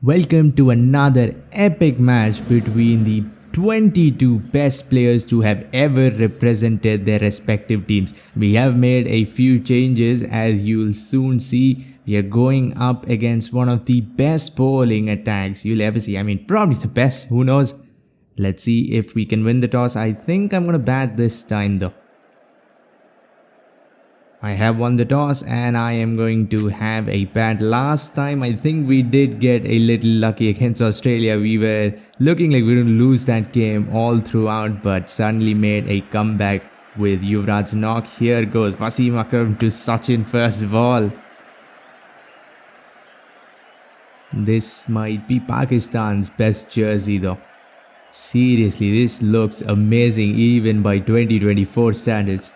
Welcome to another epic match between the 22 best players to have ever represented their respective teams. We have made a few changes, as you'll soon see. We are going up against one of the best bowling attacks you'll ever see. I mean, probably the best, who knows? Let's see if we can win the toss. I think I'm gonna bat this time though. I have won the toss and I am going to have a bat. Last time I think we did get a little lucky against Australia. We were looking like we were going to lose that game all throughout, but suddenly made a comeback with Yuvraj's knock. Here goes Wasim Akram to Sachin first ball. This might be Pakistan's best jersey though. Seriously, this looks amazing even by 2024 standards.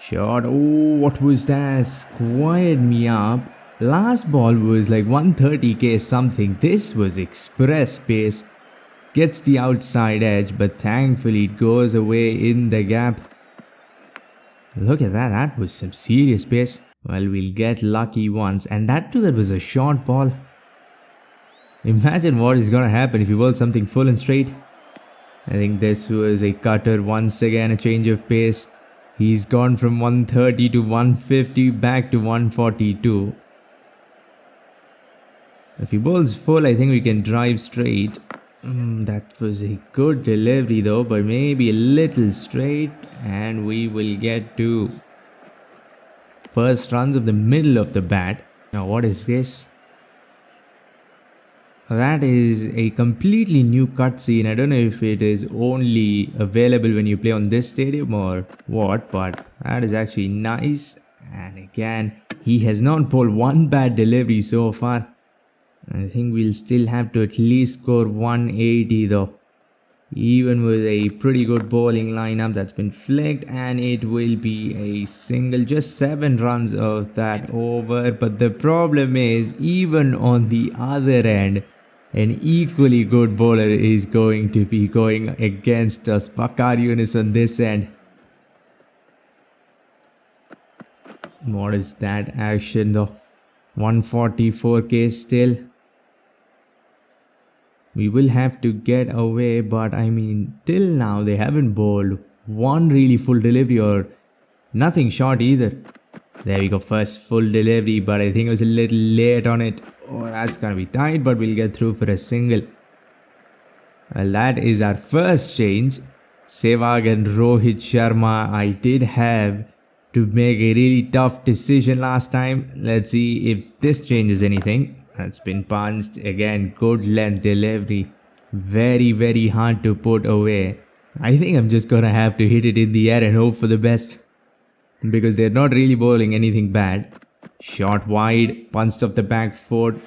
Shot. Oh, what was that? Squared me up. Last ball was like 130k something. This was express pace. Gets the outside edge, but thankfully it goes away in the gap. Look at that. That was some serious pace. Well, we'll get lucky once. And that too, that was a short ball. Imagine what is going to happen if you bowl something full and straight. I think this was a cutter. Once again, a change of pace. He's gone from 130 to 150 back to 142. If he bowls full, I think we can drive straight. That was a good delivery though, but maybe a little straight. And we will get to first runs of the middle of the bat. Now what is this? That is a completely new cutscene. I don't know if it is only available when you play on this stadium or what, but that is actually nice. And again, he has not pulled one bad delivery so far. I think we'll still have to at least score 180 though. Even with a pretty good bowling lineup that's been flicked, and it will be a single, just 7 runs of that over. But the problem is, even on the other end, an equally good bowler is going to be going against us. Bakar Yunus on this end. What is that action though? 144k still. We will have to get away, but I mean, till now they haven't bowled one really full delivery or nothing short either. There we go, first full delivery, but I think it was a little late on it. Oh, that's gonna be tight, but we'll get through for a single. Well, that is our first change. Sehwag and Rohit Sharma. I did have to make a really tough decision last time. Let's see if this changes anything. That's been punched. Again, good length delivery. Very, very hard to put away. I think I'm just gonna have to hit it in the air and hope for the best, because they're not really bowling anything bad. Shot wide, punched off the back foot.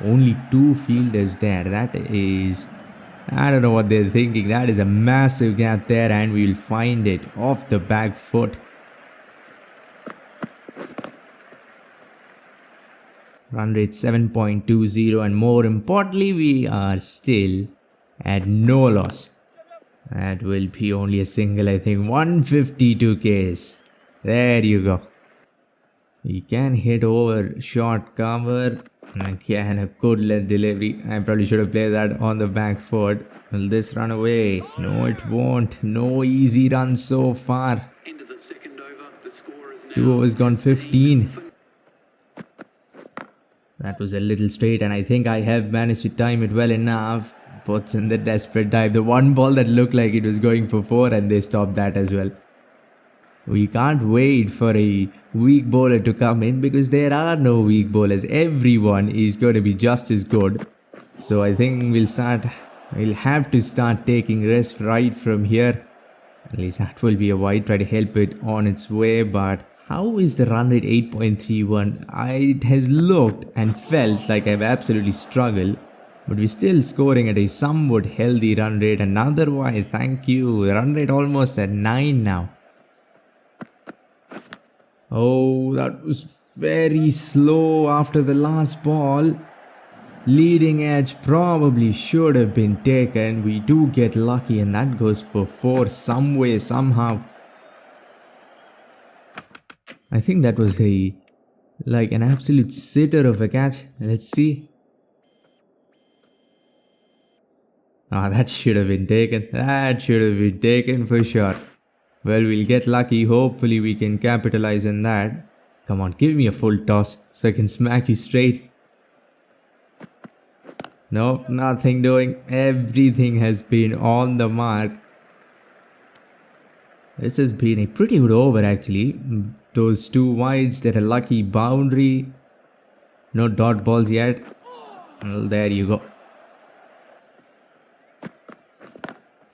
Only 2 fielders there. That is, I don't know what they're thinking. That is a massive gap there, and we'll find it off the back foot. Run rate 7.20, and more importantly, we are still at no loss. That will be only a single, I think. 152 Ks. There you go. We can hit over short cover. Again, a good length delivery. I probably should have played that on the back foot. Will this run away? No, it won't. No easy run so far. 2 overs gone 15. That was a little straight, and I think I have managed to time it well enough. Puts in the desperate dive. The one ball that looked like it was going for 4, and they stopped that as well. We can't wait for a weak bowler to come in, because there are no weak bowlers. Everyone is going to be just as good. So I think we'll have to start taking risks right from here. At least that will be a wide. Try to help it on its way. But how is the run rate 8.31? It has looked and felt like I've absolutely struggled. But we're still scoring at a somewhat healthy run rate. Another wide, thank you. The run rate almost at 9 now. Oh, that was very slow after the last ball. Leading edge probably should have been taken. We do get lucky, and that goes for 4 some way, somehow. I think that was like an absolute sitter of a catch. Let's see. Ah, that should have been taken. That should have been taken for sure. Well, we'll get lucky. Hopefully, we can capitalize on that. Come on, give me a full toss so I can smack you straight. Nope, nothing doing. Everything has been on the mark. This has been a pretty good over actually. Those two wides, they're a lucky boundary. No dot balls yet. Well, there you go.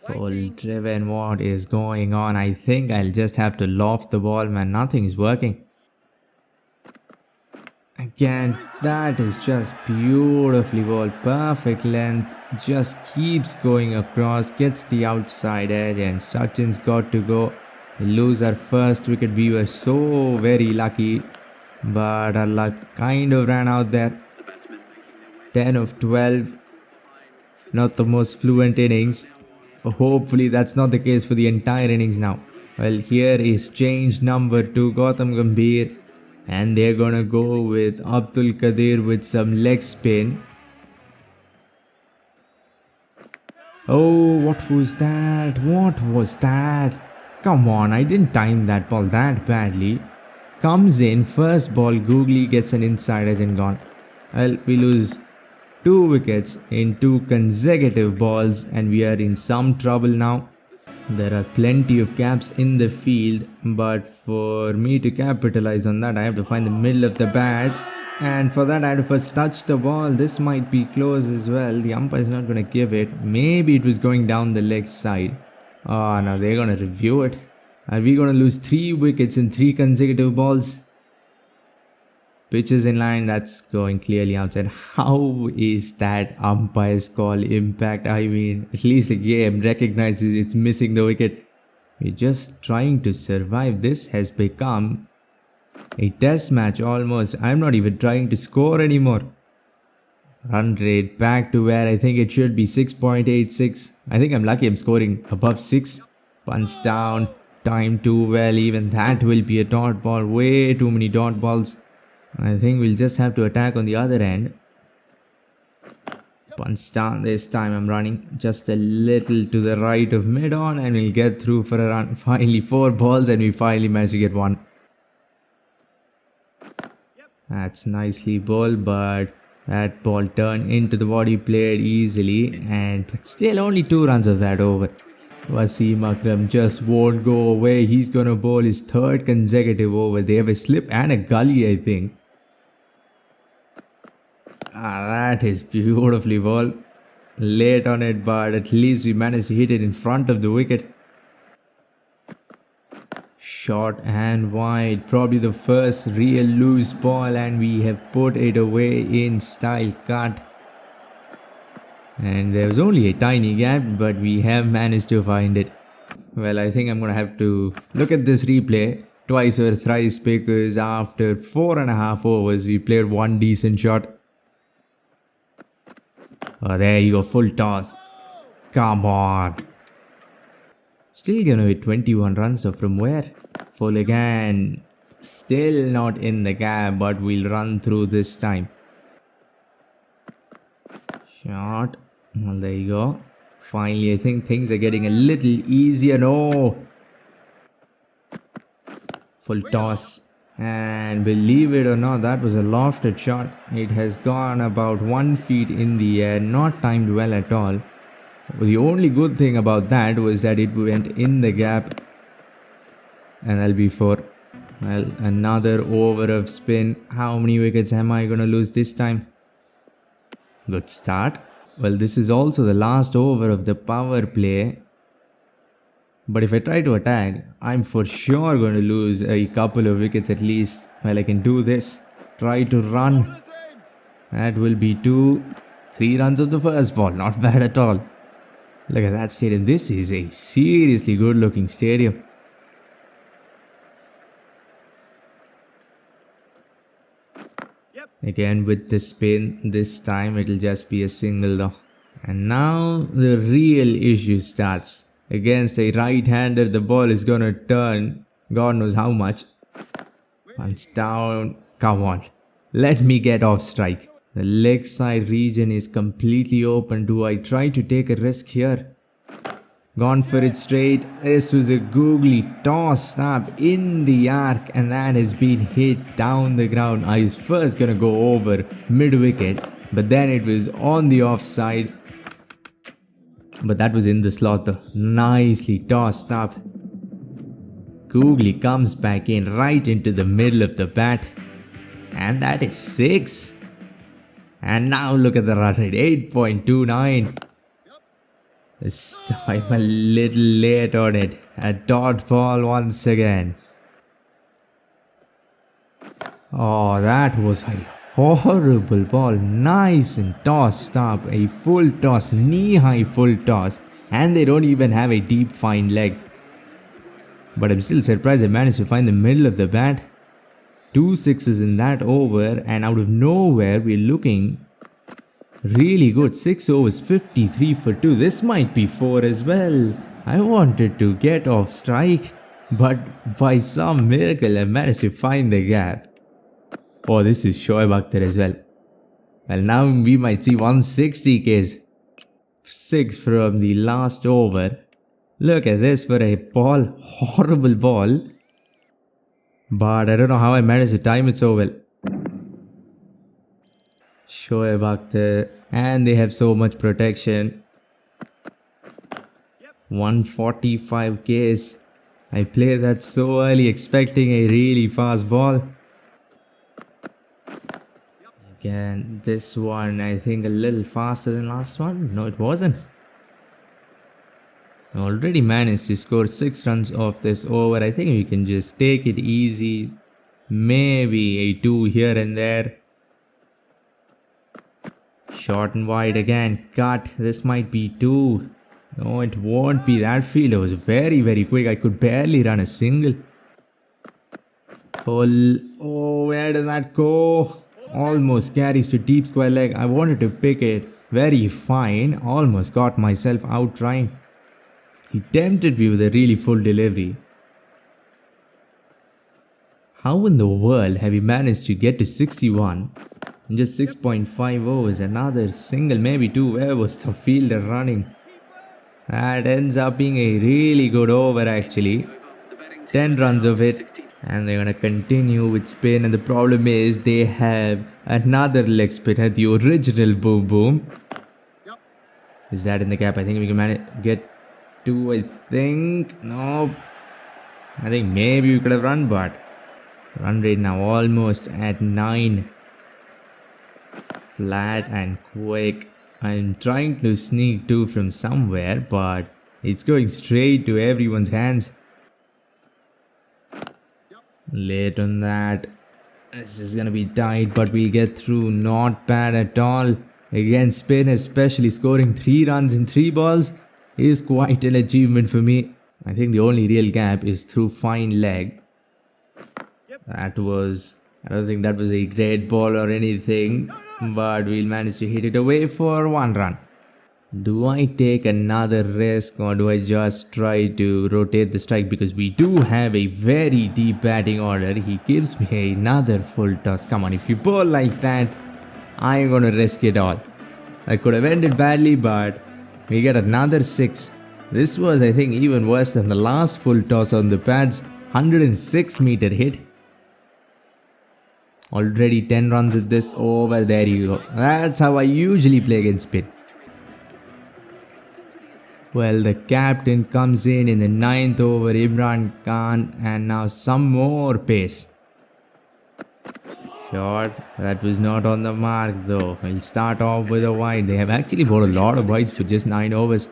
Full driven, what is going on? I think I'll just have to loft the ball, man. Nothing is working. Again, that is just beautifully ball. Perfect length. Just keeps going across. Gets the outside edge and Sachin's got to go. We lose our first wicket. We were so very lucky. But our luck kind of ran out there. 10 of 12. Not the most fluent innings. Hopefully that's not the case for the entire innings now. Well, here is change number 2. Gautam Gambhir. And they're gonna go with Abdul Qadir with some leg spin. Oh, what was that? What was that? Come on, I didn't time that ball that badly. Comes in, first ball, Googly gets an inside edge and gone. Well, we lose 2 wickets in 2 consecutive balls and we are in some trouble now. There are plenty of gaps in the field, but for me to capitalize on that, I have to find the middle of the bat. And for that, I have to first touch the ball. This might be close as well. The umpire is not going to give it. Maybe it was going down the leg side. Oh, now they're going to review it. Are we going to lose 3 wickets in 3 consecutive balls? Pitches in line, that's going clearly outside. How is that umpire's call impact? I mean, at least the game recognizes it's missing the wicket. We're just trying to survive. This has become a test match almost. I'm not even trying to score anymore. Run rate back to where I think it should be, 6.86. I think I'm lucky I'm scoring above 6. Punch down, time too well. Even that will be a dot ball. Way too many dot balls. I think we'll just have to attack on the other end. Punch down. This time I'm running just a little to the right of mid-on and we'll get through for a run. Finally 4 balls and we finally managed to get 1. That's nicely bowled, but that ball turned into the body, played easily, but still only 2 runs of that over. Wasim Akram just won't go away. He's gonna bowl his 3rd consecutive over. They have a slip and a gully, I think. That is beautifully bowled. Late on it, but at least we managed to hit it in front of the wicket. Short and wide. Probably the first real loose ball and we have put it away in style cut. And there was only a tiny gap, but we have managed to find it. Well, I think I'm going to have to look at this replay twice or thrice because after 4.5 overs, we played 1 decent shot. Oh, there you go, full toss. Come on. Still going to hit 21 runs, so from where? Full again. Still not in the gap, but we'll run through this time. Shot. Well, there you go. Finally, I think things are getting a little easier. No. Full toss. And believe it or not, that was a lofted shot. It has gone about 1 feet in the air. Not timed well at all. The only good thing about that was that it went in the gap. And that'll be 4. Well, another over of spin. How many wickets am I going to lose this time? Good start. Well, this is also the last over of the power play. But if I try to attack, I'm for sure going to lose a couple of wickets at least. Well, I can do this. Try to run. That will be 2, 3 runs of the first ball. Not bad at all. Look at that stadium. This is a seriously good looking stadium. Again with the spin, this time it'll just be a single though. And now the real issue starts. Against a right-hander, the ball is gonna turn God knows how much. Punch down. Come on. Let me get off strike. The leg side region is completely open. Do I try to take a risk here? Gone for it straight. This was a googly toss snap in the arc, and that has been hit down the ground. I was first gonna go over mid wicket, but then it was on the offside. But that was in the slot though. Nicely tossed up. Googly comes back in right into the middle of the bat. And that is 6. And now look at the run rate, 8.29. This time a little late on it. A dot ball once again. Oh, that was a horrible ball. Nice and tossed up. A full toss, knee-high full toss. And they don't even have a deep fine leg. But I'm still surprised I managed to find the middle of the bat. 2 sixes in that over, and out of nowhere we're looking really good. 6 overs, 53 for 2. This might be 4 as well. I wanted to get off strike, but by some miracle I managed to find the gap. Oh, this is Shoaib Akhtar as well. Well, now we might see 160 Ks. 6 from the last over. Look at this for a ball. Horrible ball. But I don't know how I managed to time it so well. Shoaib Akhtar, and they have so much protection. 145 Ks. I played that so early expecting a really fast ball. Again, this one I think a little faster than last one. No, it wasn't. I already managed to score 6 runs off this over. I think we can just take it easy. Maybe a 2 here and there. Short and wide again. Cut. This might be 2. No, it won't be. That fielder was very, very quick. I could barely run a single. Full. Oh, where did that go? Almost carries to deep square leg. I wanted to pick it. Very fine. Almost got myself out trying. He tempted me with a really full delivery. How in the world have we managed to get to 61 in just 6.5 overs? Another single, maybe 2. Where was the fielder running? That ends up being a really good over actually. 10 runs of it. And they're gonna continue with spin, and the problem is they have another leg spinner, the original Boom Boom. Is that in the gap? I think we can manage get 2, I think. No. I think maybe we could have run, but run rate now almost at 9. Flat and quick. I'm trying to sneak 2 from somewhere, but it's going straight to everyone's hands. Late on that. This is gonna be tight, but we'll get through. Not bad at all. Again, spin, especially scoring 3 runs in 3 balls, is quite an achievement for me. I think the only real gap is through fine leg. I don't think that was a great ball or anything, but we'll manage to hit it away for 1 run. Do I take another risk, or do I just try to rotate the strike? Because we do have a very deep batting order. He gives me another full toss. Come on, if you bowl like that, I'm gonna risk it all. I could have ended badly, but we get another 6. This was, I think, even worse than the last full toss on the pads. 106 meter hit. Already 10 runs at this over. There you go. That's how I usually play against spin. Well, the captain comes in the 9th over, Imran Khan, and now some more pace. Short. That was not on the mark though. We'll start off with a wide. They have actually bought a lot of wides for just 9 overs.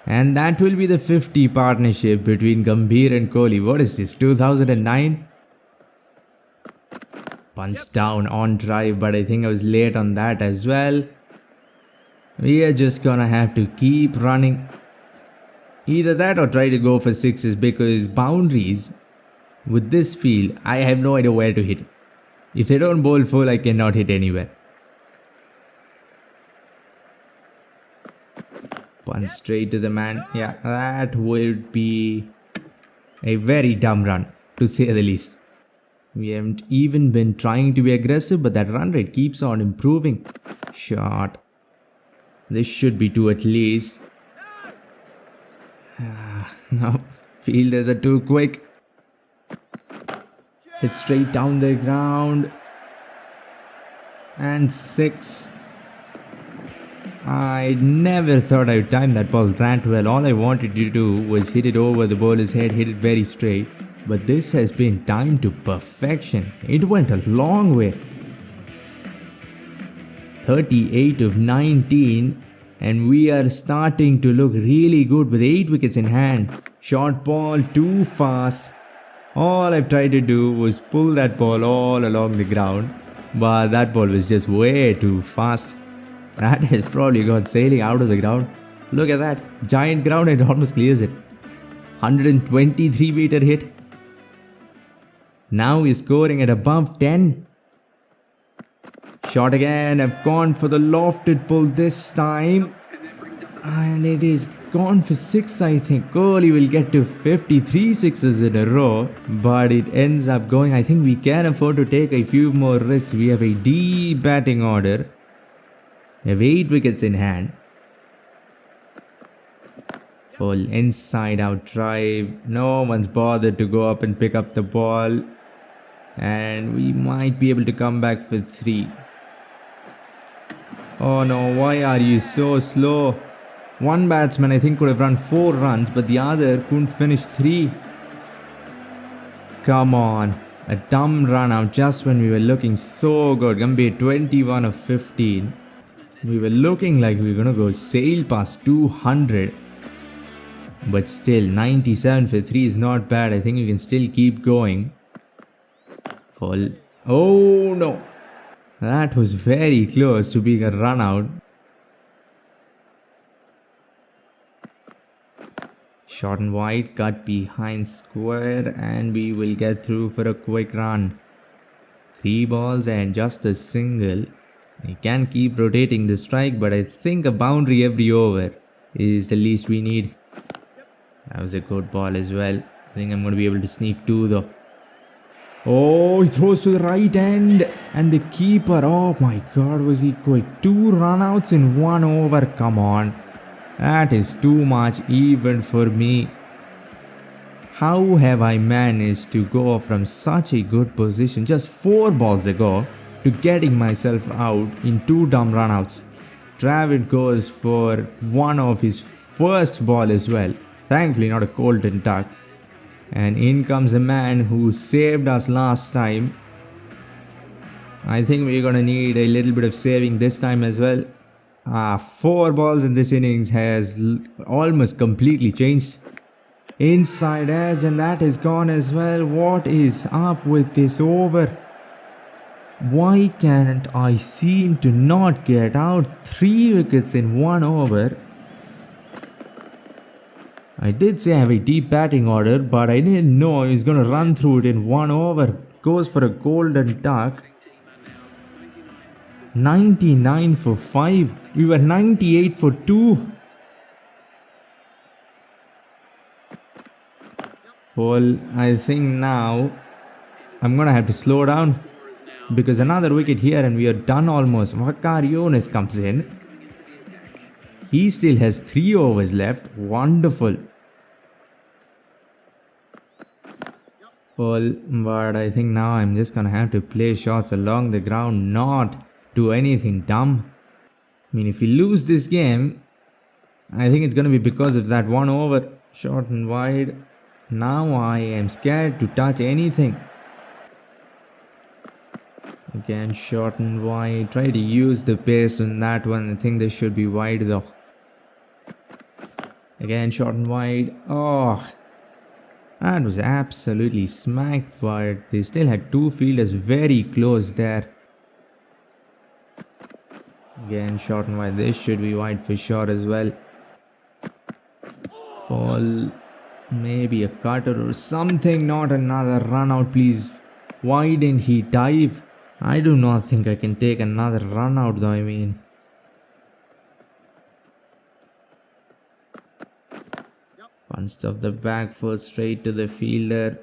And that will be the 50 partnership between Gambhir and Kohli. What is this, 2009? Punched down on drive, but I think I was late on that as well. We are just gonna have to keep running. Either that or try to go for 6s, because boundaries with this field, I have no idea where to hit. If they don't bowl full, I cannot hit anywhere. Punch straight to the man. Yeah, that would be a very dumb run, to say the least. We haven't even been trying to be aggressive, but that run rate keeps on improving. Shot. This should be two at least. No, fielders are too quick. Hit straight down the ground. And 6. I never thought I would time that ball that well. All I wanted to do was hit it over the bowler's head, hit it very straight. But this has been timed to perfection. It went a long way. 38 of 19. And we are starting to look really good with 8 wickets in hand. Short ball, too fast. All I've tried to do was pull that ball all along the ground. But that ball was just way too fast. That has probably gone sailing out of the ground. Look at that. Giant ground and it almost clears it. 123 meter hit. Now he's scoring at above 10. Shot again. I've gone for the lofted pull this time. And it is gone for 6, I think. Kohli will get to 53 sixes in a row. But it ends up going. I think we can afford to take a few more risks. We have a deep batting order. We have 8 wickets in hand. Full inside out drive. No one's bothered to go up and pick up the ball. And we might be able to come back for 3. Oh no, why are you so slow? One batsman I think could have run 4 runs, but the other couldn't finish 3. Come on. A dumb run out just when we were looking so good. Gambhir 21 of 15. We were looking like we were going to go sail past 200. But still, 97 for 3 is not bad. I think you can still keep going. Full. Oh no. That was very close to being a run out. Short and wide, cut behind square, and we will get through for a quick run. 3 balls and just a single. We can keep rotating the strike, but I think a boundary every over is the least we need. That was a good ball as well. I think I'm going to be able to sneak 2 though. Oh, he throws to the right end. And the keeper, oh my god, was he quick. 2 runouts in 1 over. Come on. That is too much even for me. How have I managed to go from such a good position just 4 balls ago to getting myself out in 2 dumb runouts? Dravid goes for one of his first ball as well. Thankfully not a cold Ind-Pak. And in comes a man who saved us last time. I think we're gonna need a little bit of saving this time as well. 4 balls in this innings has almost completely changed. Inside edge, and that is gone as well. What is up with this over? Why can't I seem to not get out? 3 wickets in 1 over. I did say I have a deep batting order, but I didn't know he was going to run through it in 1 over. Goes for a golden duck. 99 for 5. We were 98 for 2. Well, I think now I'm going to have to slow down. Because another wicket here and we are done almost. Waqar Younis comes in. He still has 3 overs left. Wonderful. Full, but I think now I'm just gonna have to play shots along the ground, not do anything dumb. I mean, if we lose this game, I think it's gonna be because of that 1 over. Short and wide. Now I am scared to touch anything. Again, short and wide. Try to use the pace on that one. I think this should be wide though. Again, short and wide. Oh, that was absolutely smacked, but they still had 2 fielders very close there. Again, short and wide. This should be wide for sure as well. Fall. Maybe a cutter or something. Not another run out, please. Why didn't he dive? I do not think I can take another run out though, I mean. Punched up the back foot straight to the fielder.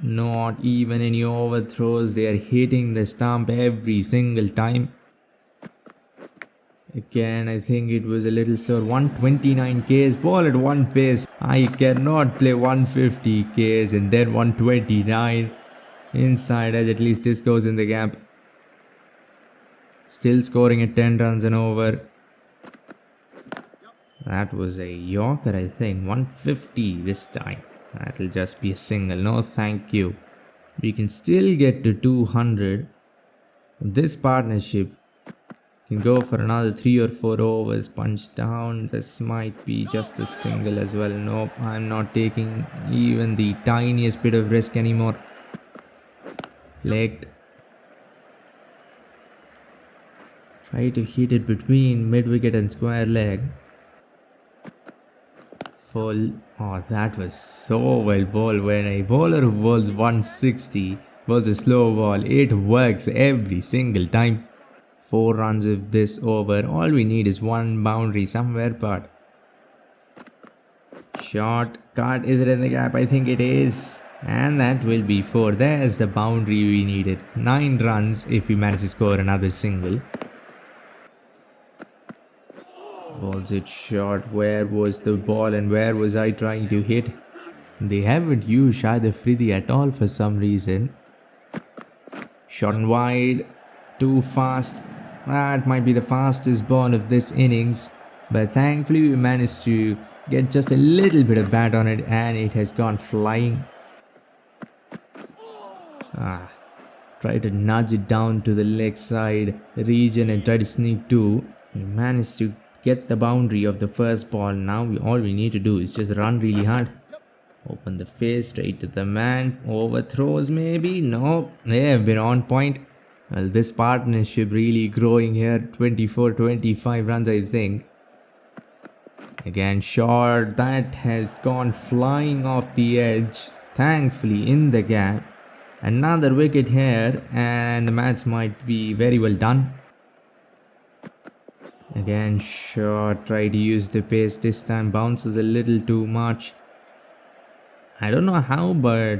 Not even any overthrows. They are hitting the stump every single time. Again, I think it was a little slower. 129 Ks, ball at one pace. I cannot play 150 Ks and then 129 inside, as at least this goes in the gap. Still scoring at 10 runs and over. That was a Yorker, I think. 150 this time. That'll just be a single. No, thank you. We can still get to 200. This partnership can go for another 3 or 4 overs. Punch down. This might be just a single as well. Nope, I'm not taking even the tiniest bit of risk anymore. Flicked. Try to hit it between mid wicket and square leg. Full. Oh, that was so well bowled. When a bowler who bowls 160 bowls a slow ball, it works every single time. 4 runs of this over. All we need is one boundary somewhere, but short cut. Is it in the gap? I think it is. And that will be 4. There's the boundary we needed. 9 runs if we manage to score another single. Balls it short. Where was the ball and where was I trying to hit? They haven't used Shahid Afridi at all for some reason. Short and wide. Too fast. That might be the fastest ball of this innings. But thankfully we managed to get just a little bit of bat on it and it has gone flying. Try to nudge it down to the leg side region and try to sneak 2. We managed to get the boundary of the first ball. Now all we need to do is just run really hard. Open the face straight to the man. Overthrows maybe? No, they have been on point. Well, this partnership really growing here. 24-25 runs I think. Again short. That has gone flying off the edge. Thankfully in the gap. Another wicket here and the match might be very well done. Again short. Try to use the pace this time. Bounces a little too much. I don't know how, but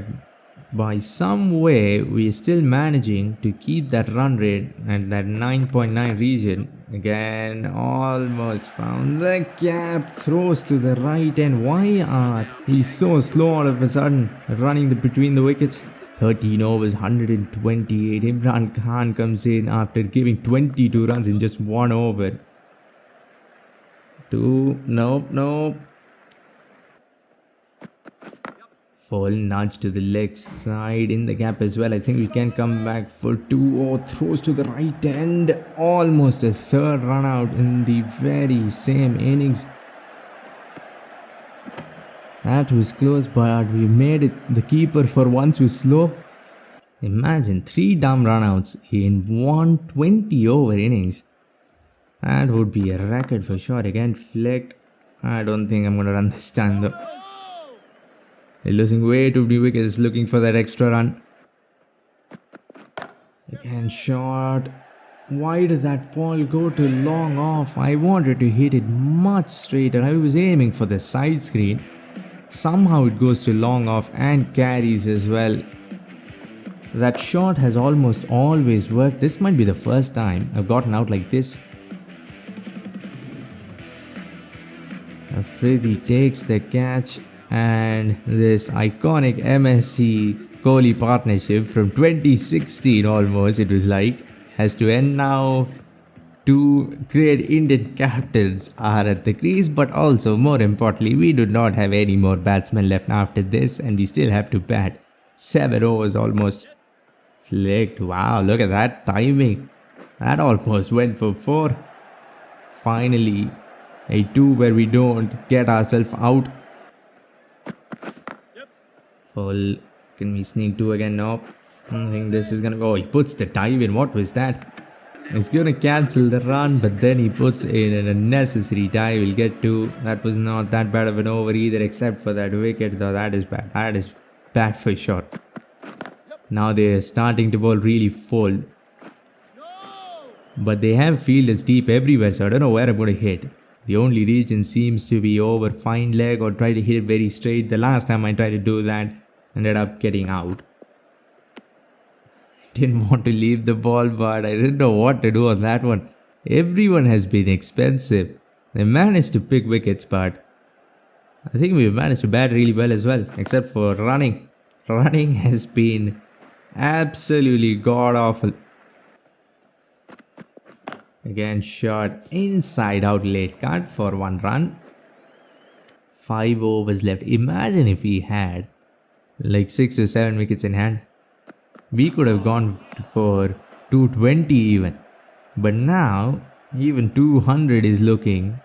by some way we are still managing to keep that run rate at that 9.9 region. Again almost found the gap. Throws to the right end. Why are we so slow all of a sudden running between the wickets? 13 overs, 128. Imran Khan comes in after giving 22 runs in just 1 over. 2. Nope. Full nudge to the leg side in the gap as well. I think we can come back for 2. Oh, throws to the right end. Almost a 3rd run out in the very same innings. That was close, but we made it. The keeper for once was slow. Imagine 3 dumb runouts in 120 over innings. That would be a record for sure. Again flicked. I don't think I'm going to run this time though. They're losing way too many wickets, looking for that extra run. Again short. Why did that ball go to long off? I wanted to hit it much straighter. I was aiming for the side screen. Somehow it goes to long off and carries as well. That shot has almost always worked. This might be the first time I've gotten out like this. Afridi takes the catch, and this iconic MSC Kohli partnership from 2016 almost it was like has to end now. 2 great Indian captains are at the crease, but also more importantly we do not have any more batsmen left after this and we still have to bat 7 overs almost. Flicked. Wow, look at that timing. That almost went for 4. Finally a 2 where we don't get ourselves out. Full. Can we sneak 2 again? Nope. I think this is gonna go. Oh, he puts the dive in. What was that? He's gonna cancel the run, but then he puts in an unnecessary dive. We'll get 2. That was not that bad of an over either, except for that wicket. So that is bad. That is bad for sure. Now they're starting to bowl really full. But they have fielders deep everywhere, so I don't know where I'm going to hit. The only region seems to be over fine leg or try to hit it very straight. The last time I tried to do that, ended up getting out. didn't want to leave the ball, but I didn't know what to do on that one. Everyone has been expensive. They managed to pick wickets, but I think we've managed to bat really well as well, except for running. Running has been absolutely god awful. Again, shot inside out, late cut for 1 run. 5 overs left. Imagine if we had like 6 or 7 wickets in hand. We could have gone for 220 even. But now, even 200 is looking,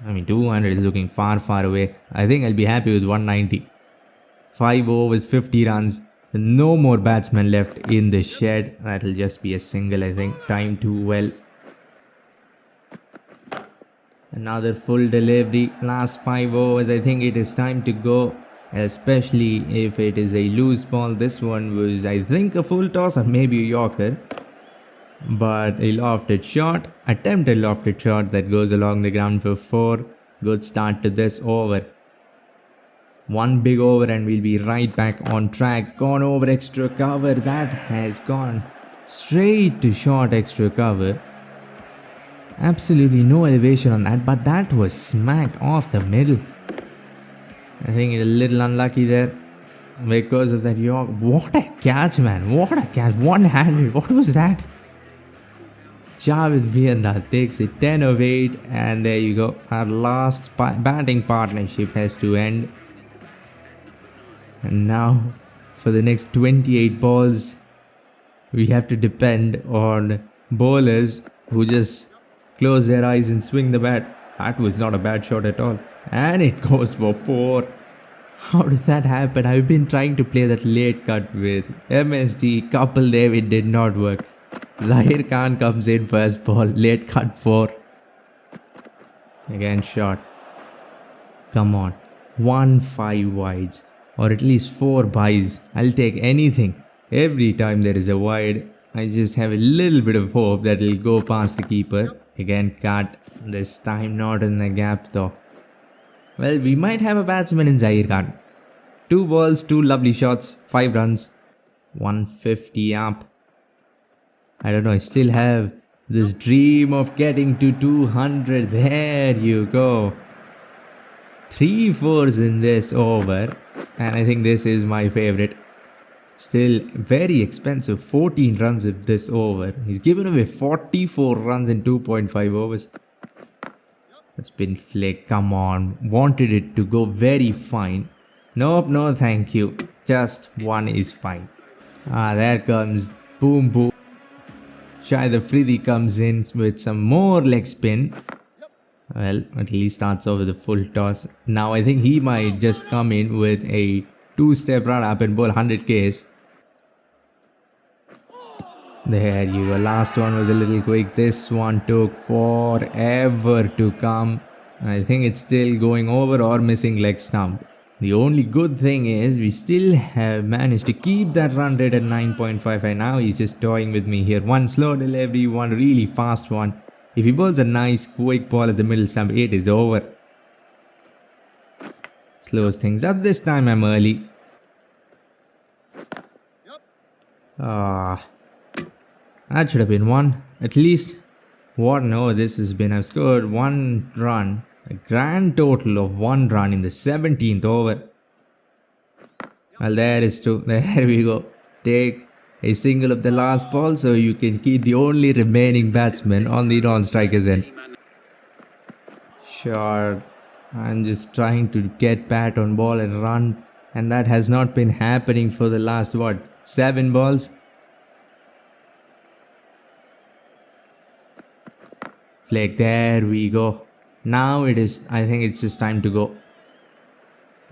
200 is looking far, far away. I think I'll be happy with 190. 5 overs, 50 runs. No more batsmen left in the shed. That'll just be a single, I think. Time too well. Another full delivery. Last 5 overs. I think it is time to go. Especially if it is a loose ball. This one was, I think, a full toss or maybe a yorker. But a lofted shot. Attempted lofted shot that goes along the ground for 4. Good start to this over. 1 big over and we'll be right back on track. Gone over extra cover. That has gone straight to short extra cover. Absolutely no elevation on that, but that was smacked off the middle. I think it's a little unlucky there because of that york. What a catch, man. What a catch. One-handed. What was that? Javed Miandar takes it 10 of 8 and there you go. Our last batting partnership has to end. And now for the next 28 balls, we have to depend on bowlers who just close their eyes and swing the bat. That was not a bad shot at all. And it goes for 4. How does that happen? I've been trying to play that late cut with MSD. Couple there, it did not work. Zahir Khan comes in first ball. Late cut 4. Again shot. Come on. 1-5 wides. Or at least 4 byes. I'll take anything. Every time there is a wide, I just have a little bit of hope that it'll go past the keeper. Again cut. This time not in the gap though. Well, we might have a batsman in Zahir Khan. 2 balls, 2 lovely shots, 5 runs. 150 up. I don't know, I still have this dream of getting to 200. There you go. 3 fours in this over. And I think this is my favorite. Still very expensive. 14 runs of this over. He's given away 44 runs in 2.5 overs. It's been flicked. Come on. Wanted it to go very fine. Nope, no thank you. Just 1 is fine. There comes boom boom. Shahid Afridi comes in with some more leg spin. Well, at least starts off with a full toss. Now I think he might just come in with a 2-step run up and bowl 100 Ks. There you go. Last one was a little quick. This one took forever to come. I think it's still going over or missing leg stump. The only good thing is we still have managed to keep that run rate at 9.5 and now he's just toying with me here. 1 slow delivery, 1 really fast one. If he bowls a nice quick ball at the middle stump, it is over. Slows things up. This time I'm early. That should have been 1. At least. What? No, this has been. I've scored 1 run. A grand total of 1 run in the 17th over. Well, there is 2. There we go. Take a single of the last ball so you can keep the only remaining batsman on the non-strikers end. Sure. I'm just trying to get bat on ball and run. And that has not been happening for the last, 7 balls? Flick, there we go. Now I think it's just time to go.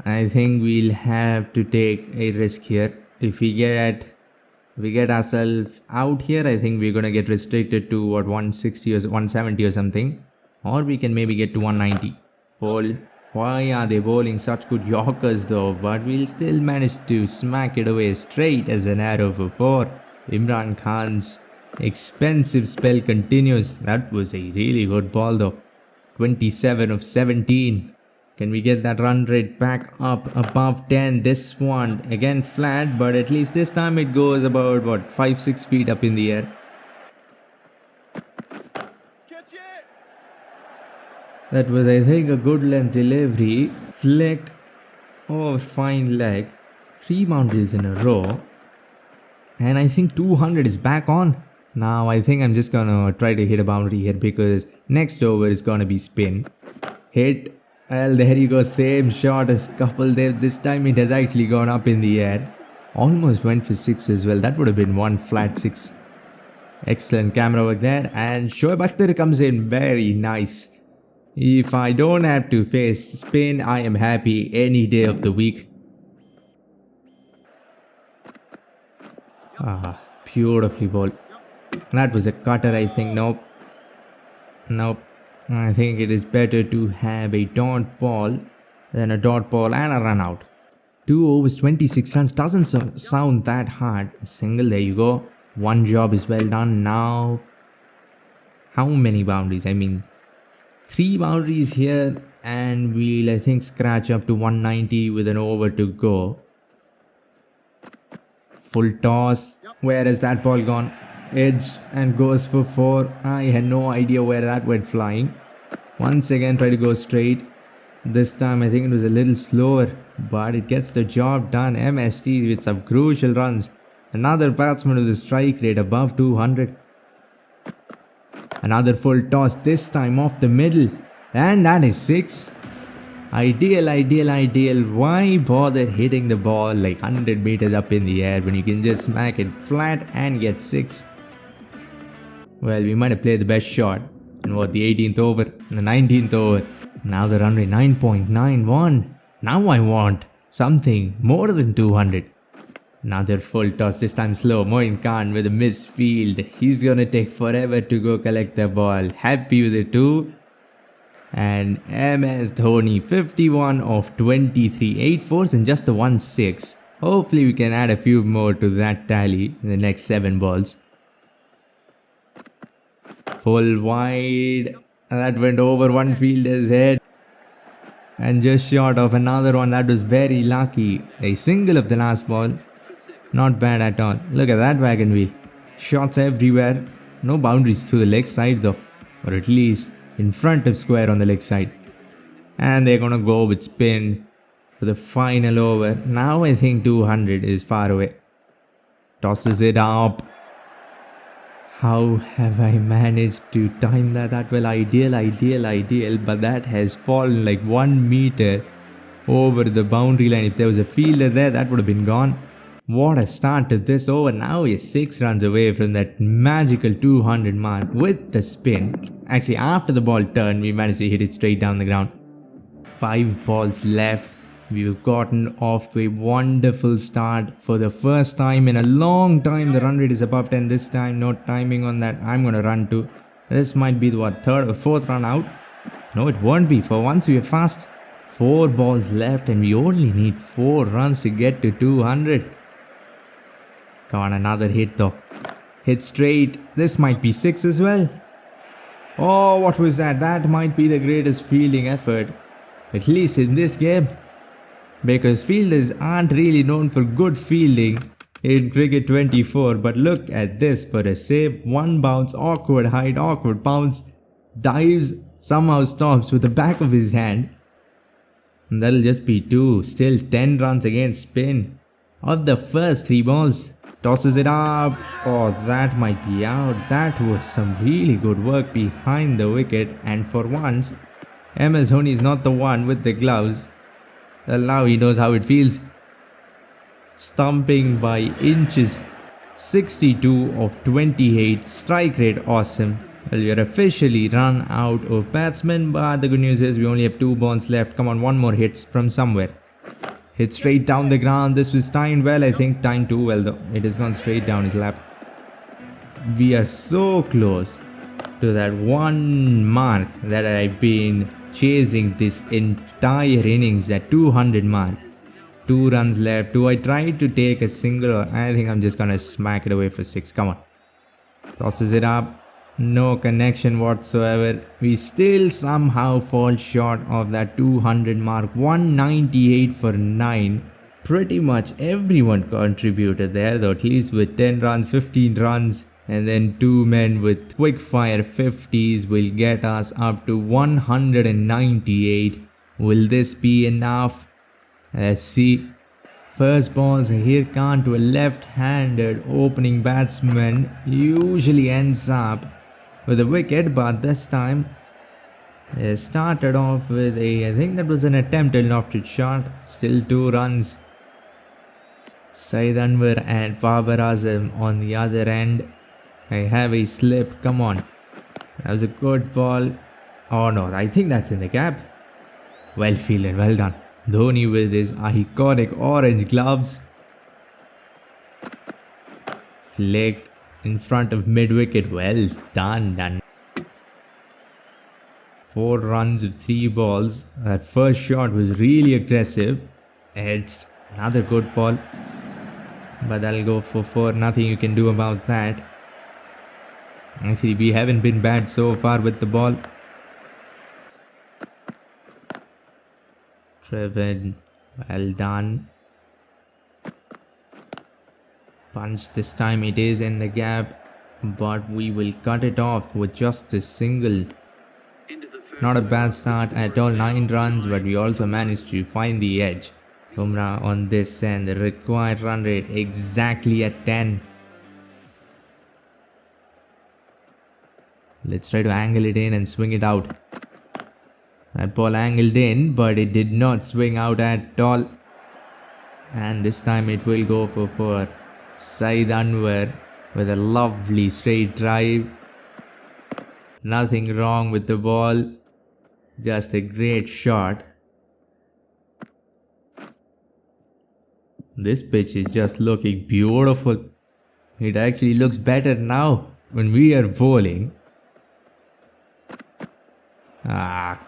I think we'll have to take a risk here. If we get ourselves out here, I think we're gonna get restricted to 160 or 170 or something. Or we can maybe get to 190. Full. Why are they bowling such good yorkers though? But we'll still manage to smack it away straight as an arrow for 4. Imran Khan's expensive spell continues. That was a really good ball though. 27 of 17. Can we get that run rate back up above 10? This one again flat, but at least this time it goes about what, 5-6 feet up in the air. That was, I think, a good length delivery. Flicked. Oh, fine leg. 3 boundaries in a row. And I think 200 is back on. Now I think I'm just gonna try to hit a boundary here because next over is gonna be spin. Hit. Well, there you go. Same shot as couple there. This time it has actually gone up in the air. Almost went for 6 as well. That would have been one flat 6. Excellent camera work there. And Shoaib Akhtar comes in. Very nice. If I don't have to face spin, I am happy any day of the week. Beautifully bowled. That was a cutter, I think. Nope. I think it is better to have a dot ball than a dot ball and a run out. 2 overs, 26 runs doesn't sound that hard. A single, there you go. One job is well done. Now, how many boundaries? I mean, 3 boundaries here and we'll, I think, scratch up to 190 with an over to go. Full toss. Where has that ball gone? Edged and goes for 4. I had no idea where that went flying. Once again try to go straight. This time I think it was a little slower, but it gets the job done. MST with some crucial runs. Another batsman with a strike rate above 200. Another full toss, this time off the middle. And that is 6. Ideal. Why bother hitting the ball like 100 meters up in the air when you can just smack it flat and get 6? Well, we might have played the best shot in what, the 18th over and the 19th over. Now the run rate 9.91. Now I want something more than 200. Another full toss, this time slow. Moin Khan with a misfield. He's gonna take forever to go collect the ball. Happy with it too. And MS Dhoni 51 of 23. 8 fours and just the 1 6. Hopefully we can add a few more to that tally in the next 7 balls. Full wide. That went over one fielder's head. And just short of another one. That was very lucky. A single of the last ball. Not bad at all. Look at that wagon wheel. Shots everywhere. No boundaries to the leg side though. Or at least in front of square on the leg side. And they're gonna go with spin for the final over. Now I think 200 is far away. Tosses it up. How have I managed to time that well? Ideal. But that has fallen like 1 meter over the boundary line. If there was a fielder there, that would have been gone. What a start to this over. Now we're 6 runs away from that magical 200 mark with the spin. Actually, after the ball turned, we managed to hit it straight down the ground. 5 balls left. We've gotten off to a wonderful start. For the first time in a long time, the run rate is above 10 this time. No timing on that. I'm going to run to. This might be the 3rd or 4th run out. No, it won't be. For once, we're fast. 4 balls left and we only need 4 runs to get to 200. Come on, another hit though. Hit straight. This might be 6 as well. Oh, what was that? That might be the greatest fielding effort. At least in this game. Because fielders aren't really known for good fielding in cricket 24. But look at this for a save. 1 bounce, awkward height, awkward bounce. Dives, somehow stops with the back of his hand. And that'll just be 2. Still 10 runs against spin. Of the first 3 balls. Tosses it up. Oh, that might be out. That was some really good work behind the wicket. And for once, MS Dhoni is not the one with the gloves. Well, now he knows how it feels. Stumping by inches. 62 of 28. Strike rate awesome. Well, you're officially run out of batsmen. But the good news is we only have 2 balls left. Come on, 1 more hits from somewhere. Hit straight down the ground. This was timed well. I think timed too well though. It has gone straight down his lap. We are so close to that 1 mark that I've been chasing this entire innings. That 200 mark. 2 runs left. Do I try to take a single or I think I'm just gonna smack it away for 6. Come on. Tosses it up. No connection whatsoever. We still somehow fall short of that 200 mark. 198 for 9. Pretty much everyone contributed there, though, at least with 10 runs, 15 runs, and then 2 men with quick fire 50s will get us up to 198. Will this be enough? Let's see. First ball, Zahir Khan to a left-handed opening batsman usually ends up with a wicket, but this time they started off with I think that was an attempted lofted shot. Still 2 runs. Saeed Anwar and Babar Azam on the other end. I have a slip. Come on. That was a good ball. Oh no, I think that's in the gap. Well fielded, well done. Dhoni with his iconic orange gloves. Flicked in front of mid-wicket. Well done. 4 runs of 3 balls. That first shot was really aggressive. Edged. Another good ball. But that'll go for 4. Nothing you can do about that. Actually, we haven't been bad so far with the ball. Driven. Well done. Punch this time, it is in the gap, but we will cut it off with just a single. Not a bad start at all, 9 runs, but we also managed to find the edge. Bumrah on this end, the required run rate exactly at 10. Let's try to angle it in and swing it out. That ball angled in, but it did not swing out at all. And this time it will go for 4. Saeed Anwar with a lovely straight drive. Nothing wrong with the ball. Just a great shot. This pitch is just looking beautiful. It actually looks better now when we are bowling.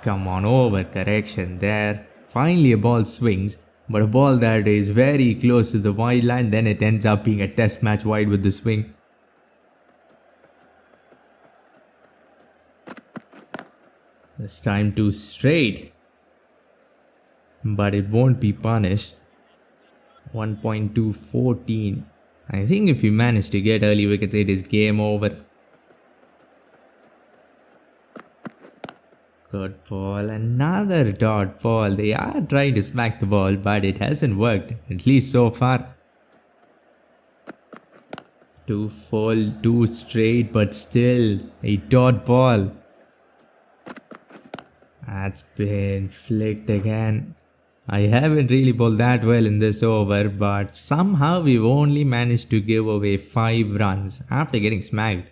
Come on, overcorrection there. Finally a ball swings, but a ball that is very close to the wide line, then it ends up being a test match wide with the swing. This time 2 straight. But it won't be punished. 1.214. I think if we manage to get early wickets, it is game over. Good ball, another dot ball. They are trying to smack the ball, but it hasn't worked, at least so far. 2 full, 2 straight, but still a dot ball. That's been flicked again. I haven't really bowled that well in this over, but somehow we've only managed to give away 5 runs after getting smacked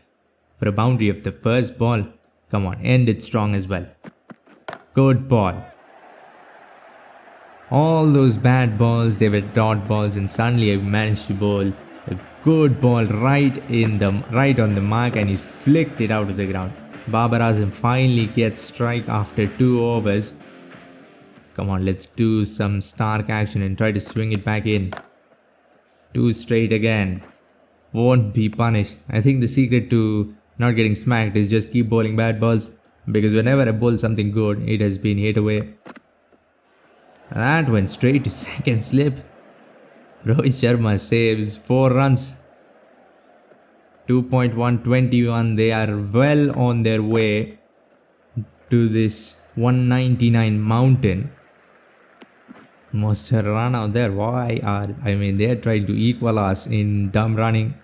for a boundary of the first ball. Come on, end it strong as well. Good ball. All those bad balls, they were dot balls, and suddenly I managed to bowl a good ball right on the mark, and he's flicked it out of the ground. Babar Azam finally gets strike after 2 overs. Come on, let's do some Stark action and try to swing it back in. 2 straight again. Won't be punished. I think the secret to not getting smacked is just keep bowling bad balls, because whenever I bowl something good, it has been hit away. That went straight to second slip. Rohit Sharma saves 4 runs. 2.121. They are well on their way to this 199 mountain. Must run out there. They are trying to equal us in dumb running.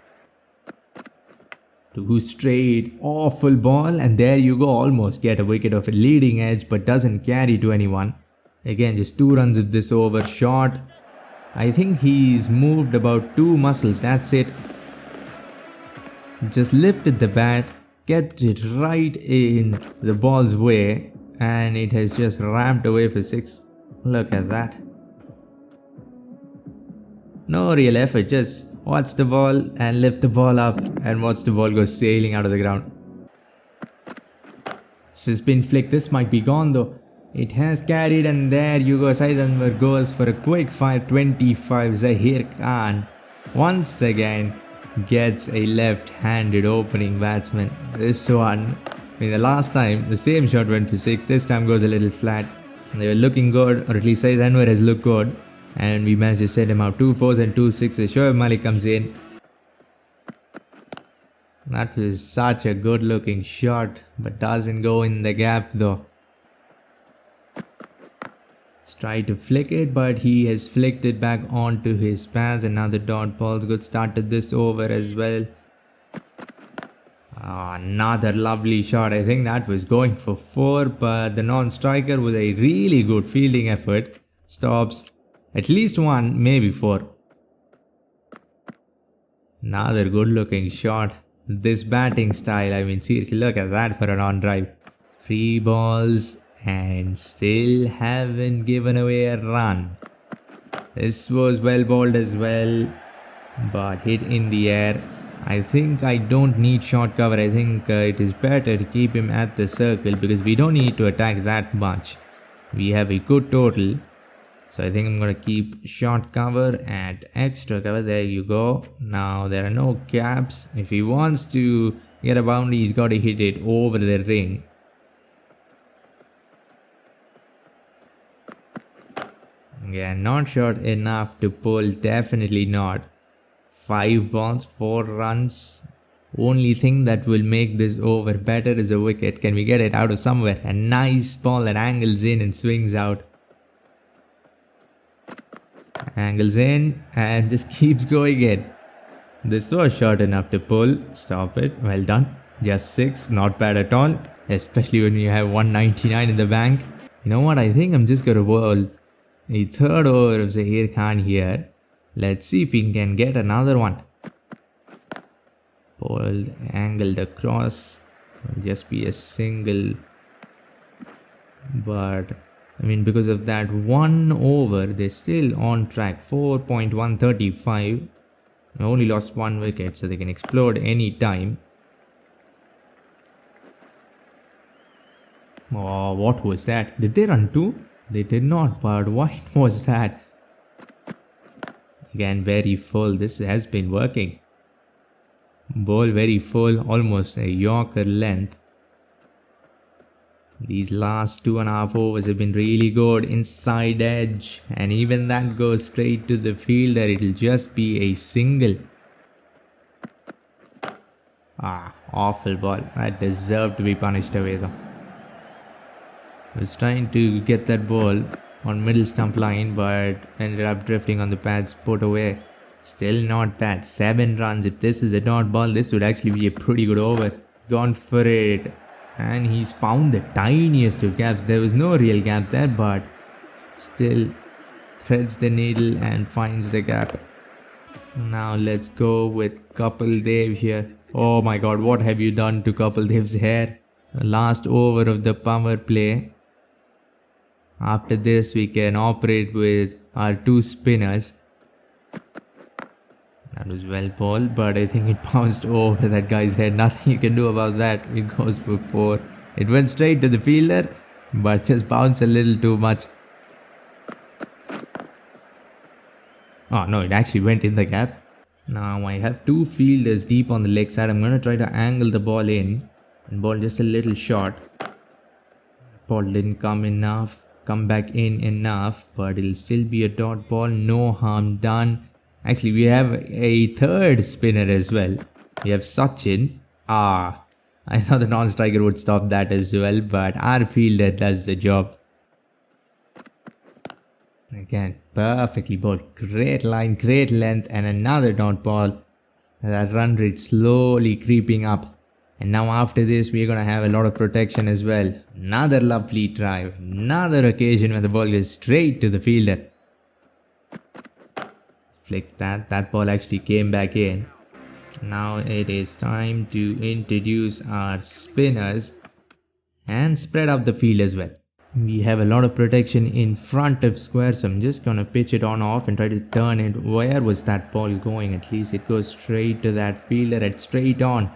2 straight, awful ball, and there you go, almost get a wicket of a leading edge, but doesn't carry to anyone. Again, just 2 runs of this over. Short. I think he's moved about 2 muscles, that's it. Just lifted the bat, kept it right in the ball's way, and it has just ramped away for 6. Look at that. No real effort, just watch the ball and lift the ball up and watch the ball go sailing out of the ground. This has been flicked. This might be gone though. It has carried, and there you go. Saeed Anwar goes for a quick fire 25. Zahir Khan once again gets a left-handed opening batsman. This one, the last time the same shot went for 6, this time goes a little flat. They were looking good, or at least Saeed Anwar has looked good, and we managed to set him out 2 4s and 2 6s. Shoaib Malik comes in. That was such a good looking shot, but doesn't go in the gap though. He's tried to flick it, but he has flicked it back onto his pads. Another dot ball's good start to this over as well. Another lovely shot. I think that was going for 4, but the non-striker with a really good fielding effort stops at least 1, maybe 4. Another good looking shot. This batting style, seriously, look at that for an on-drive. 3 balls and still haven't given away a run. This was well bowled as well, but hit in the air. I think I don't need short cover. I think it is better to keep him at the circle because we don't need to attack that much. We have a good total. So I think I'm going to keep short cover and extra cover. There you go. Now there are no gaps. If he wants to get a boundary, he's got to hit it over the ring. Yeah, not short enough to pull. Definitely not. 5 balls, 4 runs. Only thing that will make this over better is a wicket. Can we get it out of somewhere? A nice ball that angles in and swings out. Angles in and just keeps going in. This was short enough to pull. Stop it. Well done. Just 6. Not bad at all. Especially when you have 199 in the bank. You know what? I think I'm just going to bowl a 3rd over of Zahir Khan here. Let's see if we can get another one. Bowled, angled across. Will just be a single. But because of that 1 over, they're still on track. 4.135. They only lost 1 wicket, so they can explode any time. Oh, what was that? Did they run 2? They did not, but what was that? Again, very full. This has been working. Ball very full, almost a Yorker length. These last 2.5 overs have been really good. Inside edge, and even that goes straight to the fielder. It'll just be a single. Awful ball. That deserved to be punished away though. Was trying to get that ball on middle stump line, but ended up drifting on the pads, put away. Still not bad. 7 runs. If this is a dot ball, this would actually be a pretty good over. He's gone for it. And he's found the tiniest of gaps. There was no real gap there, but still threads the needle and finds the gap. Now let's go with Kapil Dev here. Oh my god, what have you done to Kapil Dev's hair? The last over of the power play. After this, we can operate with our 2 spinners. That was well bowled, but I think it bounced over that guy's head. Nothing you can do about that. It goes for 4. It went straight to the fielder, but just bounced a little too much. Oh no, it actually went in the gap. Now I have 2 fielders deep on the leg side. I'm going to try to angle the ball in and bowl just a little short. Ball didn't come back in enough, but it'll still be a dot ball. No harm done. Actually, we have a 3rd spinner as well. We have Sachin. I thought the non-striker would stop that as well, but our fielder does the job. Again, perfectly bowled. Great line, great length, and another dot ball. That run rate slowly creeping up. And now after this, we're going to have a lot of protection as well. Another lovely drive. Another occasion where the ball goes straight to the fielder. Flick that. That ball actually came back in. Now it is time to introduce our spinners and spread out the field as well. We have a lot of protection in front of square, so I'm just gonna pitch it on off and try to turn it. Where was that ball going? At least it goes straight to that fielder and straight on.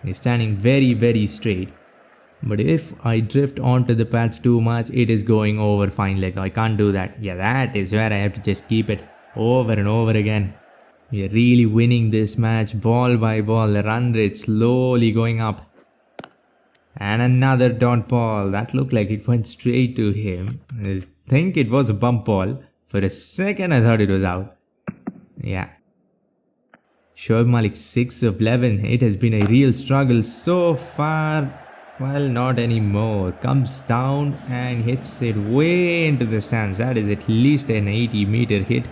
He's standing very, very straight. But if I drift onto the pads too much, it is going over fine leg. I can't do that. Yeah, that is where I have to just keep it over and over again. We are really winning this match ball by ball. The run rate slowly going up. And another dot ball. That looked like it went straight to him. I think it was a bump ball. For a second I thought it was out. Yeah. Shoaib Malik 6 of 11. It has been a real struggle so far. Well, not anymore. Comes down and hits it way into the stands. That is at least an 80-meter hit.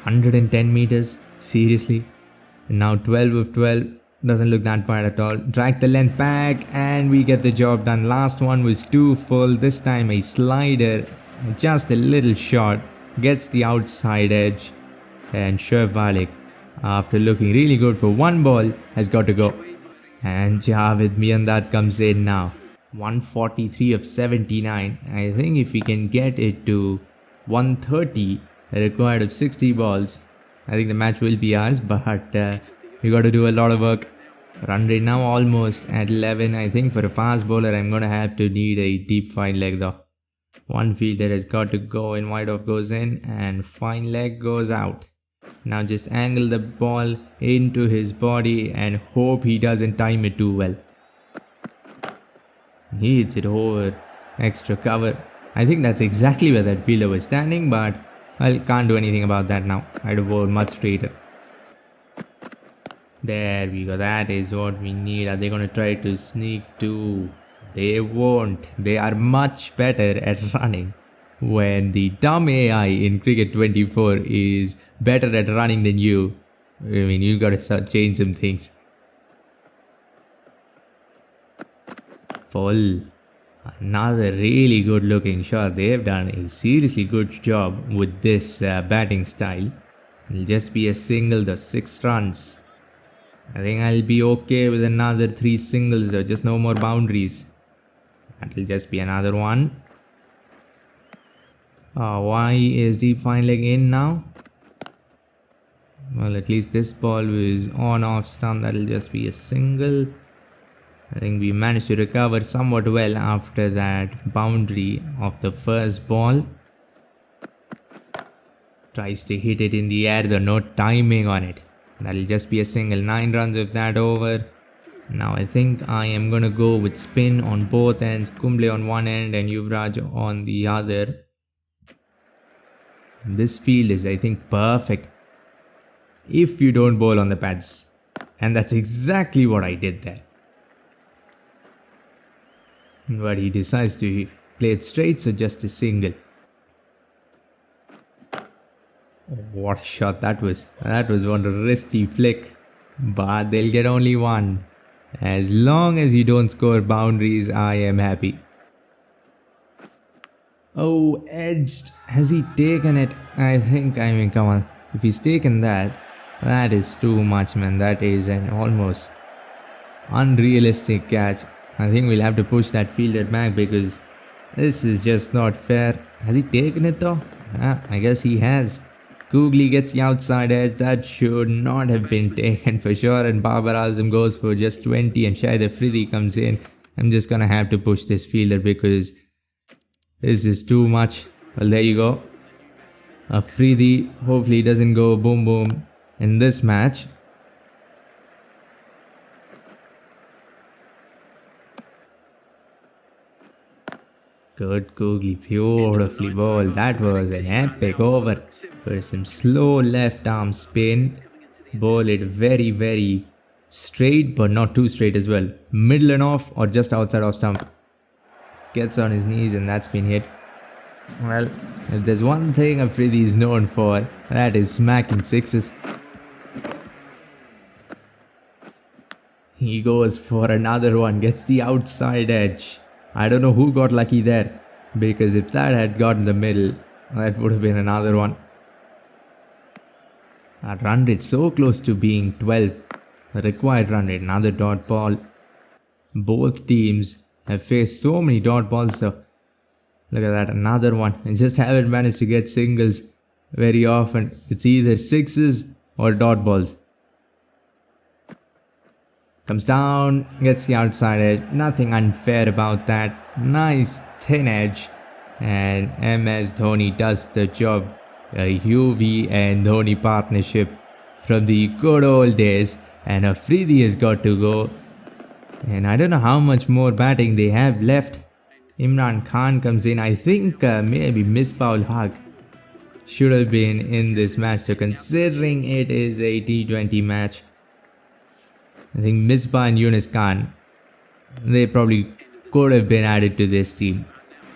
110 meters. Seriously. Now 12 of 12. Doesn't look that bad at all. Drag the length back and we get the job done. Last one was too full. This time a slider. Just a little short. Gets the outside edge. And Shoaib Malik, after looking really good for one ball, has got to go. And Javed Miandad comes in now. 143 of 79. I think if we can get it to 130, required of 60 balls, I think the match will be ours. But we got to do a lot of work. Run rate now almost at 11. I think for a fast bowler, I'm going to have to need a deep fine leg though. One fielder has got to go in, wide off goes in, and fine leg goes out. Now just angle the ball into his body and hope he doesn't time it too well. He hits it over extra cover. I think that's exactly where that fielder was standing, but I can't do anything about that now. I'd have bowled much straighter. There we go. That is what we need. Are they going to try to sneak too? They won't. They are much better at running. When the dumb AI in Cricket 24 is better at running than you, I mean, you gotta start change some things. Full. Another really good looking shot. They have done a seriously good job with this batting style. It'll just be a single, the 6 runs. I think I'll be okay with another 3 singles or just no more boundaries. That'll just be another one. Why is deep fine leg in now? Well, at least this ball was on off stump. That'll just be a single. I think we managed to recover somewhat well after that boundary of the first ball. Tries to hit it in the air, though no timing on it. That'll just be a single. 9 runs with that over. Now I think I am gonna go with spin on both ends. Kumble on one end and Yuvraj on the other. This field is, I think, perfect if you don't bowl on the pads. And that's exactly what I did there. But he decides to play it straight, so just a single. What a shot that was. That was one risky flick. But they'll get only one. As long as you don't score boundaries, I am happy. Oh, edged. Has he taken it? I mean, come on. If he's taken that, that is too much, man. That is an almost unrealistic catch. I think we'll have to push that fielder back because this is just not fair. Has he taken it though? I guess he has. Googly gets the outside edge. That should not have been taken for sure. And Babar Azam goes for just 20 and Shahid Afridi comes in. I'm just gonna have to push this fielder because this is too much. Well, there you go. Afridi hopefully doesn't go boom boom in this match. Good Googly, beautifully bowled. That was an epic over for some slow left arm spin. Bowl it very, very straight, but not too straight as well. Middle and off or just outside off stump. Gets on his knees and that's been hit. Well, if there's one thing Afridi is known for, that is smacking sixes. He goes for another one, gets the outside edge. I don't know who got lucky there, because if that had got in the middle, that would have been another one. Our run rate so close to being 12. The required run rate, another dot ball. Both teams have faced so many dot balls though. Look at that, another one. I just haven't managed to get singles very often. It's either sixes or dot balls. Comes down, gets the outside edge. Nothing unfair about that. Nice thin edge. And MS Dhoni does the job. A UV and Dhoni partnership from the good old days, and Afridi has got to go. And I don't know how much more batting they have left. Imran Khan comes in. I think maybe Misbah-ul Haq should have been in this match too, considering it is a T20 match. I think Misbah and Yunus Khan, they probably could have been added to this team.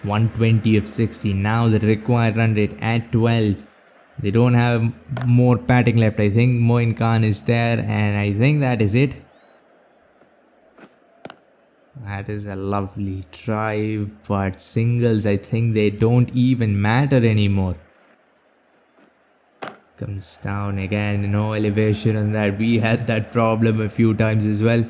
120 of 60. Now the required run rate at 12. They don't have more batting left. I think Moin Khan is there, and I think that is it. That is a lovely drive, but singles, I think they don't even matter anymore. Comes down again, no elevation on that. We had that problem a few times as well.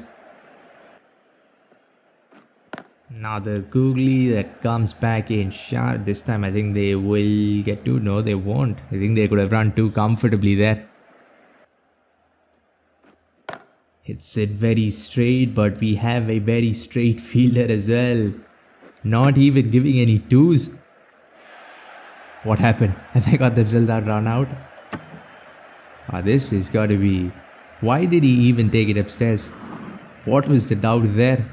Another googly that comes back in sharp. This time I think they will get to. No, they won't. I think they could have run too comfortably there. Hits it very straight, but we have a very straight fielder as well. Not even giving any twos. What happened? Have they got themselves that run out? This has got to be... Why did he even take it upstairs? What was the doubt there?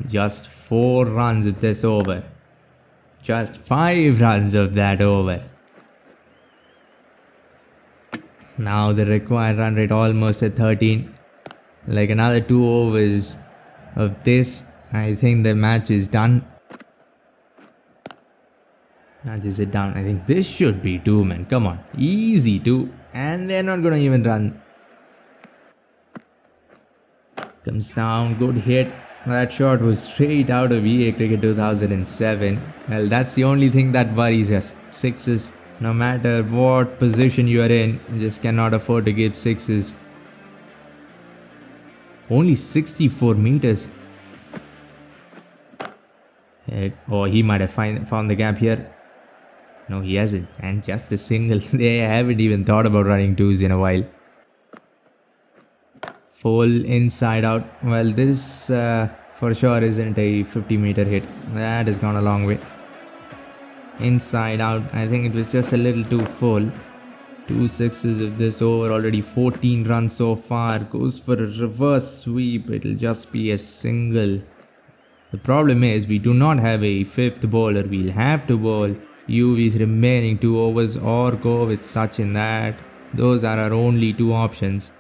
Just 4 runs of this over. Just 5 runs of that over. Now the required run rate almost at 13. Like another 2 overs of this, I think the match is done. Match is it down. I think this should be 2, man. Come on. Easy 2. And they're not gonna even run. Comes down. Good hit. That shot was straight out of EA Cricket 2007. Well, that's the only thing that worries us. Sixes. No matter what position you are in, you just cannot afford to give sixes. Only 64 meters. Oh, he might have found the gap here. No, he hasn't. And just a single. They haven't even thought about running 2s in a while. Full inside out. Well, this for sure isn't a 50-meter hit. That has gone a long way. Inside out. I think it was just a little too full. 2 sixes of this over, already 14 runs so far. Goes for a reverse sweep. It'll just be a single. The problem is we do not have a 5th bowler. We'll have to bowl UV's remaining 2 overs or go with Sachin. That. Those are our only 2 options.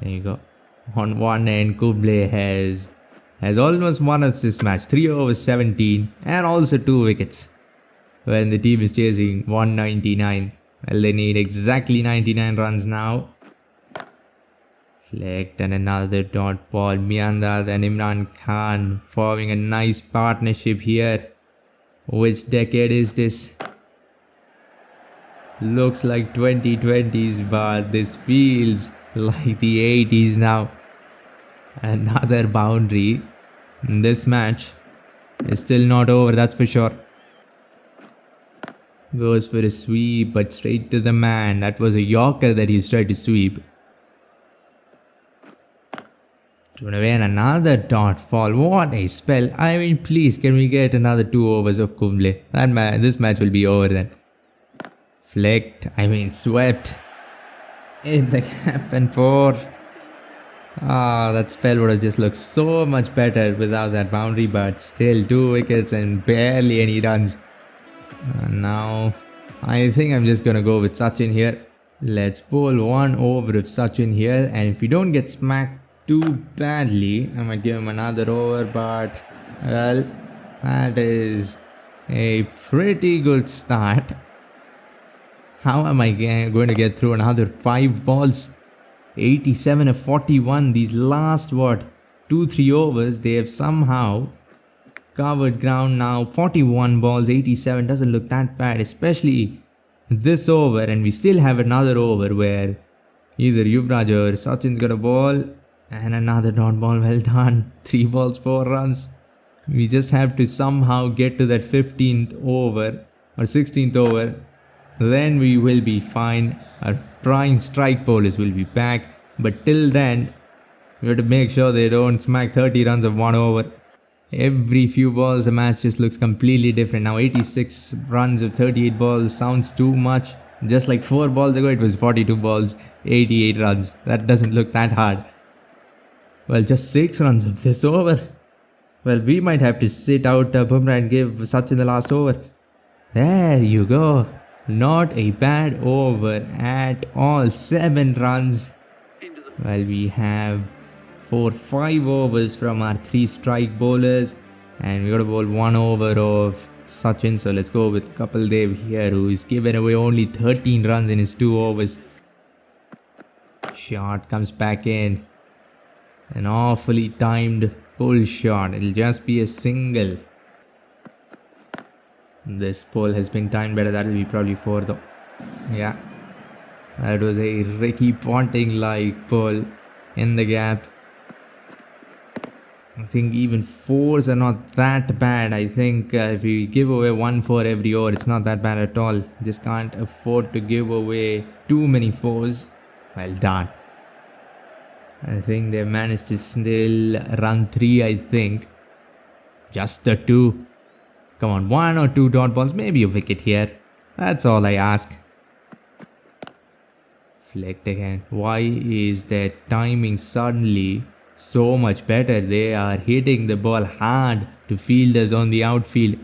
There you go. On one end, Kumble has almost won us this match. 3 overs 17 and also 2 wickets. When the team is chasing 199. Well, they need exactly 99 runs now. Flicked and another dot ball. Miandad and Imran Khan forming a nice partnership here. Which decade is this? Looks like 2020s, but this feels like the 80s now. Another boundary. This match is still not over, that's for sure. Goes for a sweep, but straight to the man. That was a Yorker that he's tried to sweep. Thrown away and another dot fall. What a spell. I mean, please, can we get another 2 overs of Kumble? This match will be over then. Flicked. Swept. In the gap and 4. That spell would have just looked so much better without that boundary, but still 2 wickets and barely any runs. Now, I think I'm just gonna go with Sachin here. Let's bowl 1 over of Sachin here, and if we don't get smacked too badly, I might give him another over, but well, that is a pretty good start. How am I going to get through another 5 balls? 87 of 41. These last 2-3 overs, they have somehow covered ground now. 41 balls, 87 doesn't look that bad, especially this over, and we still have another over where either Yuvraj or Sachin's got a ball and another dot ball. Well done. 3 balls, 4 runs. We just have to somehow get to that 15th over or 16th over. Then we will be fine. Our prime strike bowlers will be back. But till then, we have to make sure they don't smack 30 runs of 1 over. Every few balls the match just looks completely different. Now 86 runs of 38 balls sounds too much. Just like 4 balls ago it was 42 balls, 88 runs. That doesn't look that hard. Well, just 6 runs of this over. Well, we might have to sit out Bumrah and give Sachin the last over. There you go. Not a bad over at all. 7 runs. Well, we have 5 overs from our 3 strike bowlers, and we got to bowl 1 over of Sachin. So let's go with Kapil Dev here, who is given away only 13 runs in his 2 overs. Shot comes back in. An awfully timed pull shot. It'll just be a single. This pull has been timed better. That'll be probably 4 though. Yeah. That was a Ricky Ponting like pull in the gap. I think even 4s are not that bad. I think if we give away 1 4 every over, it's not that bad at all. Just can't afford to give away too many 4s. Well done. I think they managed to still run 3, I think. Just the 2. Come on, 1 or 2 dot balls, maybe a wicket here. That's all I ask. Flicked again. Why is their timing suddenly so much better? They are hitting the ball hard to fielders on the outfield.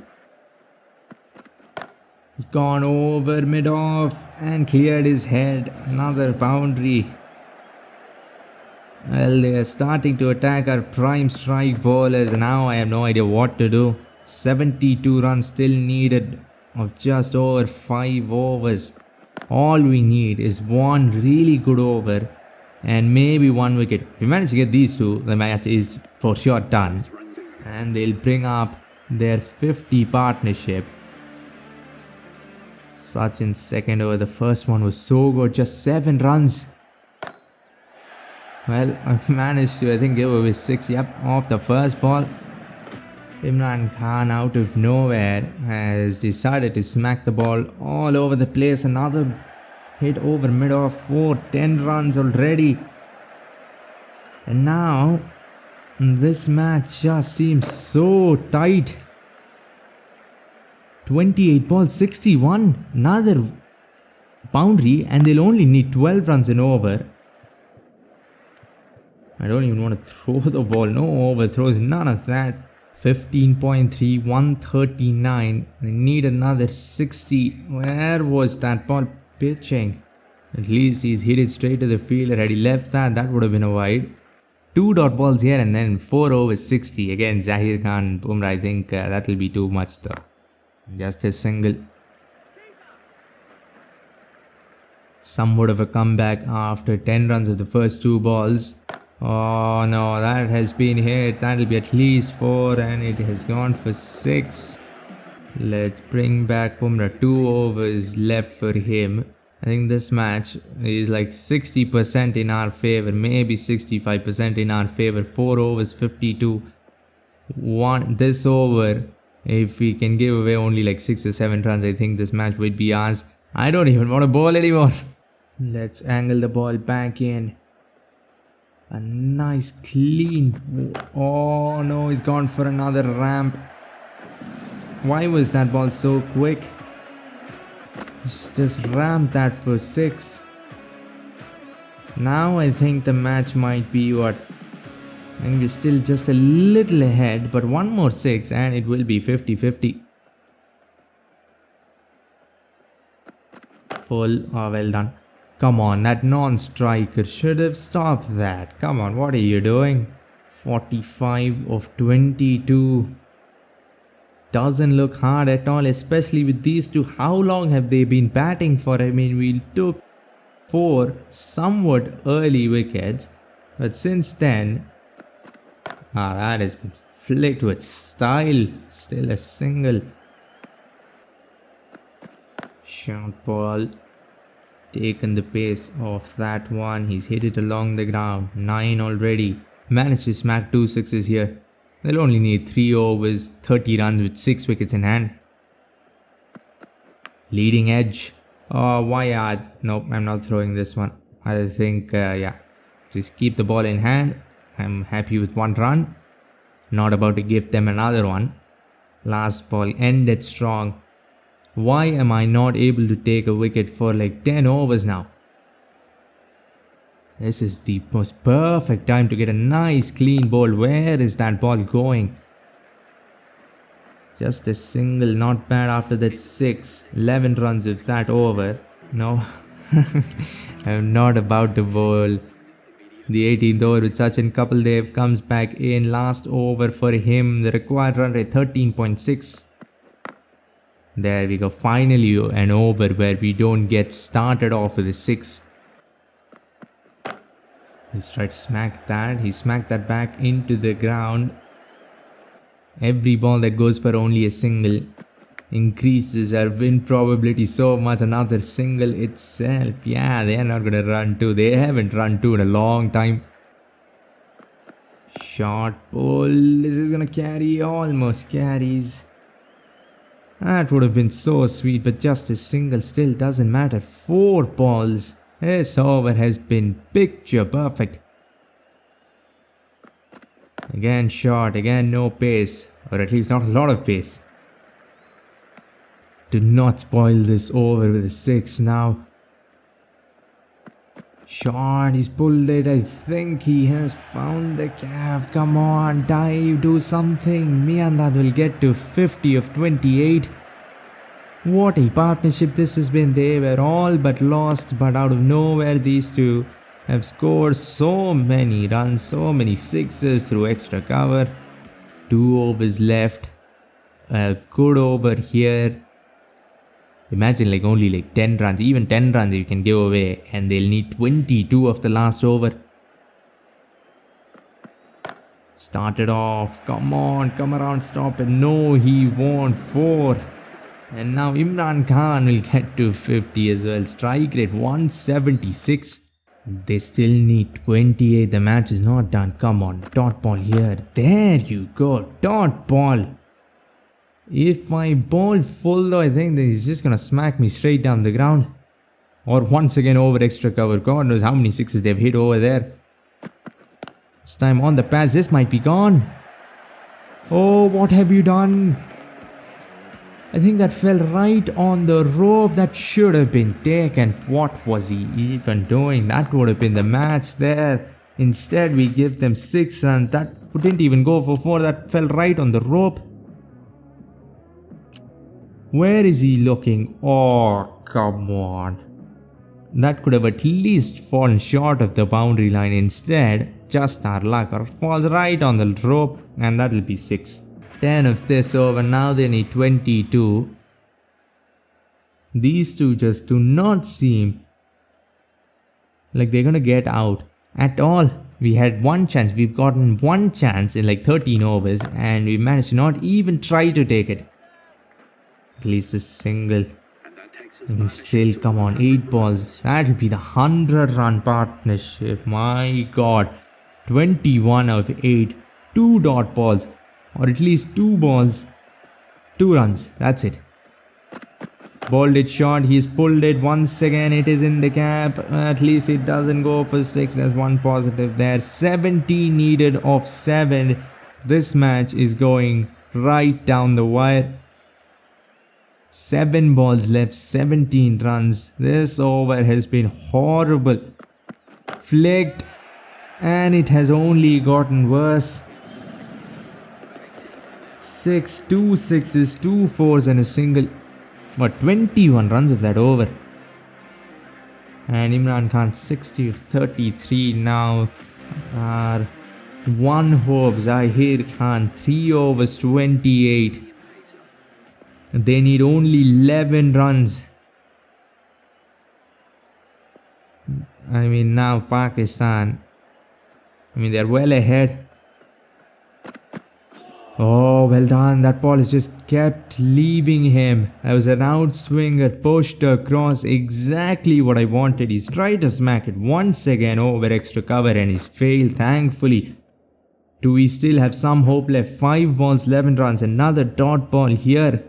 He's gone over mid-off and cleared his head. Another boundary. Well, they are starting to attack our prime strike bowlers. Now I have no idea what to do. 72 runs still needed of just over 5 overs. All we need is 1 really good over and maybe 1 wicket. If we manage to get these 2, the match is for sure done. And they'll bring up their 50 partnership. Sachin's second over, the first one was so good, just 7 runs. Well, I managed to, I think, give away 6, off the first ball. Imran Khan out of nowhere has decided to smack the ball all over the place. Another hit over mid-off, 10 runs already. And now, this match just seems so tight. 28 balls, 61. Another boundary and they'll only need 12 runs in over. I don't even want to throw the ball. No overthrows, none of that. 15.3, 139. They need another 60. Where was that ball pitching? At least he's hit it straight to the fielder. Had he left that, that would have been a wide. 2 dot balls here and then 4 over 60. Again, Zahir Khan and Bumrah. I think that will be too much though. Just a single. Somewhat of a comeback after 10 runs of the first 2 balls. Oh no, that has been hit. That'll be at least 4 and it has gone for 6. Let's bring back Bumrah. 2 overs left for him. I think this match is like 60% in our favor, maybe 65% in our favor. 4 overs, 52. This over, if we can give away only like 6 or 7 runs, I think this match would be ours. I don't even want to bowl anymore. Let's angle the ball back in. A nice clean. Oh no, he's gone for another ramp. Why was that ball so quick? He's just ramped that for 6. Now I think the match might be what? I think we're still just a little ahead, but 1 more 6 and it will be 50-50. Full. Oh, well done. Come on, that non-striker should have stopped that. Come on, what are you doing? 45 of 22. Doesn't look hard at all, especially with these 2. How long have they been batting for? I mean, we took 4 somewhat early wickets, but since then, that has been flicked with style. Still a single. Short ball. Taken the pace of that one. He's hit it along the ground. 9 already. Managed to smack 2 sixes here. They'll only need 3 overs, 30 runs with 6 wickets in hand. Leading edge. Why add? Nope, I'm not throwing this one. I think, just keep the ball in hand. I'm happy with 1 run. Not about to give them another one. Last ball ended strong. Why am I not able to take a wicket for like 10 overs now? This is the most perfect time to get a nice clean ball. Where is that ball going? Just a single, not bad after that 6. 11 runs if that over. No, I'm not about to bowl. The 18th over with Sachin Kapildev comes back in. Last over for him. The required run rate 13.6. There we go. Finally an over where we don't get started off with a 6. He's tried to smack that. He smacked that back into the ground. Every ball that goes for only a single increases our win probability so much. Another single itself. Yeah, they are not going to run 2. They haven't run 2 in a long time. Short pull. This is going to carry. Almost carries. That would have been so sweet, but just a single still doesn't matter. 4 balls. This over has been picture perfect. Again short, again no pace, or at least not a lot of pace. Do not spoil this over with a 6 now. Short, he's pulled it. I think he has found the cap. Come on, dive, do something. Me and that will get to 50 of 28. What a partnership this has been. They were all but lost, but out of nowhere these two have scored so many runs, so many sixes through extra cover. 2 overs left. A good over here. Imagine like only like 10 runs, even 10 runs you can give away, and they'll need 22 of the last over. Started off. Come on, come around, stop it. No, he won't. 4. And now Imran Khan will get to 50 as well. Strike rate 176. They still need 28. The match is not done. Come on. Dot ball here. There you go. Dot ball. If I bowl full though, I think that he's just going to smack me straight down the ground. Or once again over extra cover. God knows how many sixes they've hit over there. This time on the pass. This might be gone. Oh, what have you done? I think that fell right on the rope. That should have been taken. What was he even doing? That would have been the match there. Instead, we give them 6 runs. That didn't even go for 4. That fell right on the rope. Where is he looking? Oh, come on. That could have at least fallen short of the boundary line. Instead, just our luck, or falls right on the rope, and that will be 6. 10 of this over. Now they need 22. These two just do not seem like they're gonna get out at all. We had one chance. We've gotten one chance in like 13 overs, and we managed to not even try to take it. At least a single. I mean, still, come on, 8 balls. That'll be the 100-run partnership. My God. 21 out of 8. 2 dot balls. Or at least 2 balls. 2 runs. That's it. Bowled it short. He's pulled it once again. It is in the cap. At least it doesn't go for 6. There's one positive there. 70 needed of 7. This match is going right down the wire. 7 balls left, 17 runs. This over has been horrible. Flicked, and it has only gotten worse. 6, 2 sixes, 2 fours and a single. What, 21 runs of that over. And Imran Khan 60 of 33 now. 1 hope. Zahir Khan 3 overs 28. They need only 11 runs. I mean, now Pakistan, I mean, they're well ahead. Oh, well done. That ball has just kept leaving him. That was an outswinger pushed across, exactly what I wanted. He's tried to smack it once again over extra cover and he's failed, thankfully. Do we still have some hope left? 5 balls, 11 runs. Another dot ball here.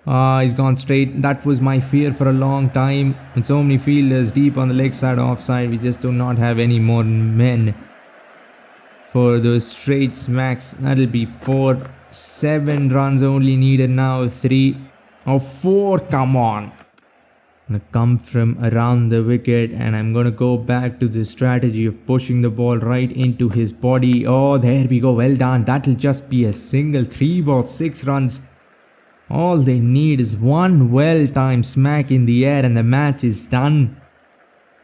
He's gone straight. That was my fear for a long time. With so many fielders deep on the leg side offside, we just do not have any more men for those straight smacks. That'll be 4. 7 runs only needed now. 3 or 4. Come on. I'm gonna come from around the wicket and I'm gonna go back to the strategy of pushing the ball right into his body. Oh, there we go. Well done. That'll just be a single. 3 balls, 6 runs. All they need is one well-timed smack in the air and the match is done.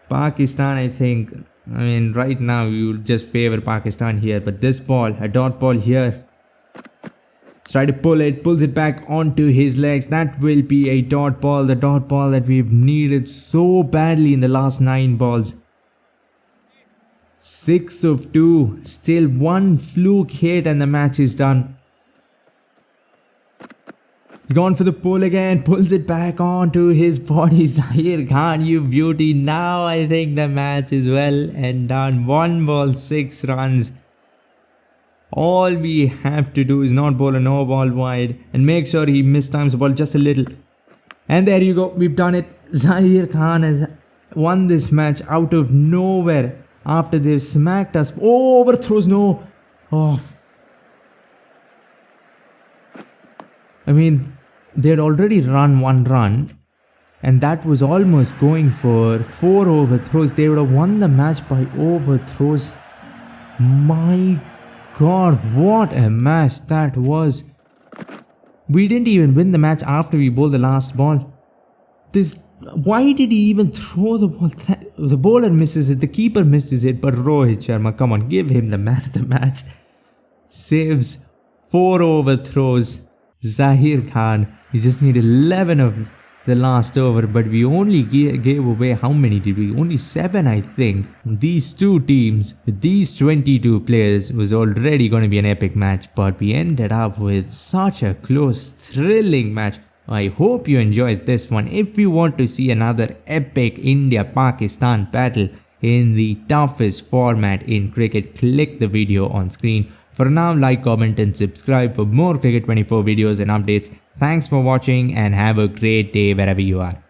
Pakistan, I think. I mean, right now you just favor Pakistan here, but this ball, a dot ball here. Try to pull it, pulls it back onto his legs. That will be a dot ball, the dot ball that we've needed so badly in the last 9 balls. 6 of 2, still one fluke hit and the match is done. He's gone for the pull again, pulls it back onto his body. Zahir Khan, you beauty. Now I think the match is well and done. 1 ball, 6 runs. All we have to do is not bowl a no ball wide and make sure he mistimes the ball just a little. And there you go, we've done it. Zahir Khan has won this match out of nowhere after they've smacked us. Oh, overthrows, no. Oh. I mean, they had already run 1 run and that was almost going for 4 overthrows. They would have won the match by overthrows. My God, what a match that was. We didn't even win the match after we bowled the last ball. Why did he even throw the ball? The bowler misses it, the keeper misses it, but Rohit Sharma, come on, give him the man of the match. Saves 4 overthrows. Zahir Khan, he just needed 11 of the last over, but we only gave away, how many did we? Only 7, I think. These 2 teams, with these 22 players, was already going to be an epic match, but we ended up with such a close, thrilling match. I hope you enjoyed this one. If you want to see another epic India-Pakistan battle in the toughest format in cricket, click the video on screen. For now, like, comment and subscribe for more Cricket 24 videos and updates. Thanks for watching and have a great day wherever you are.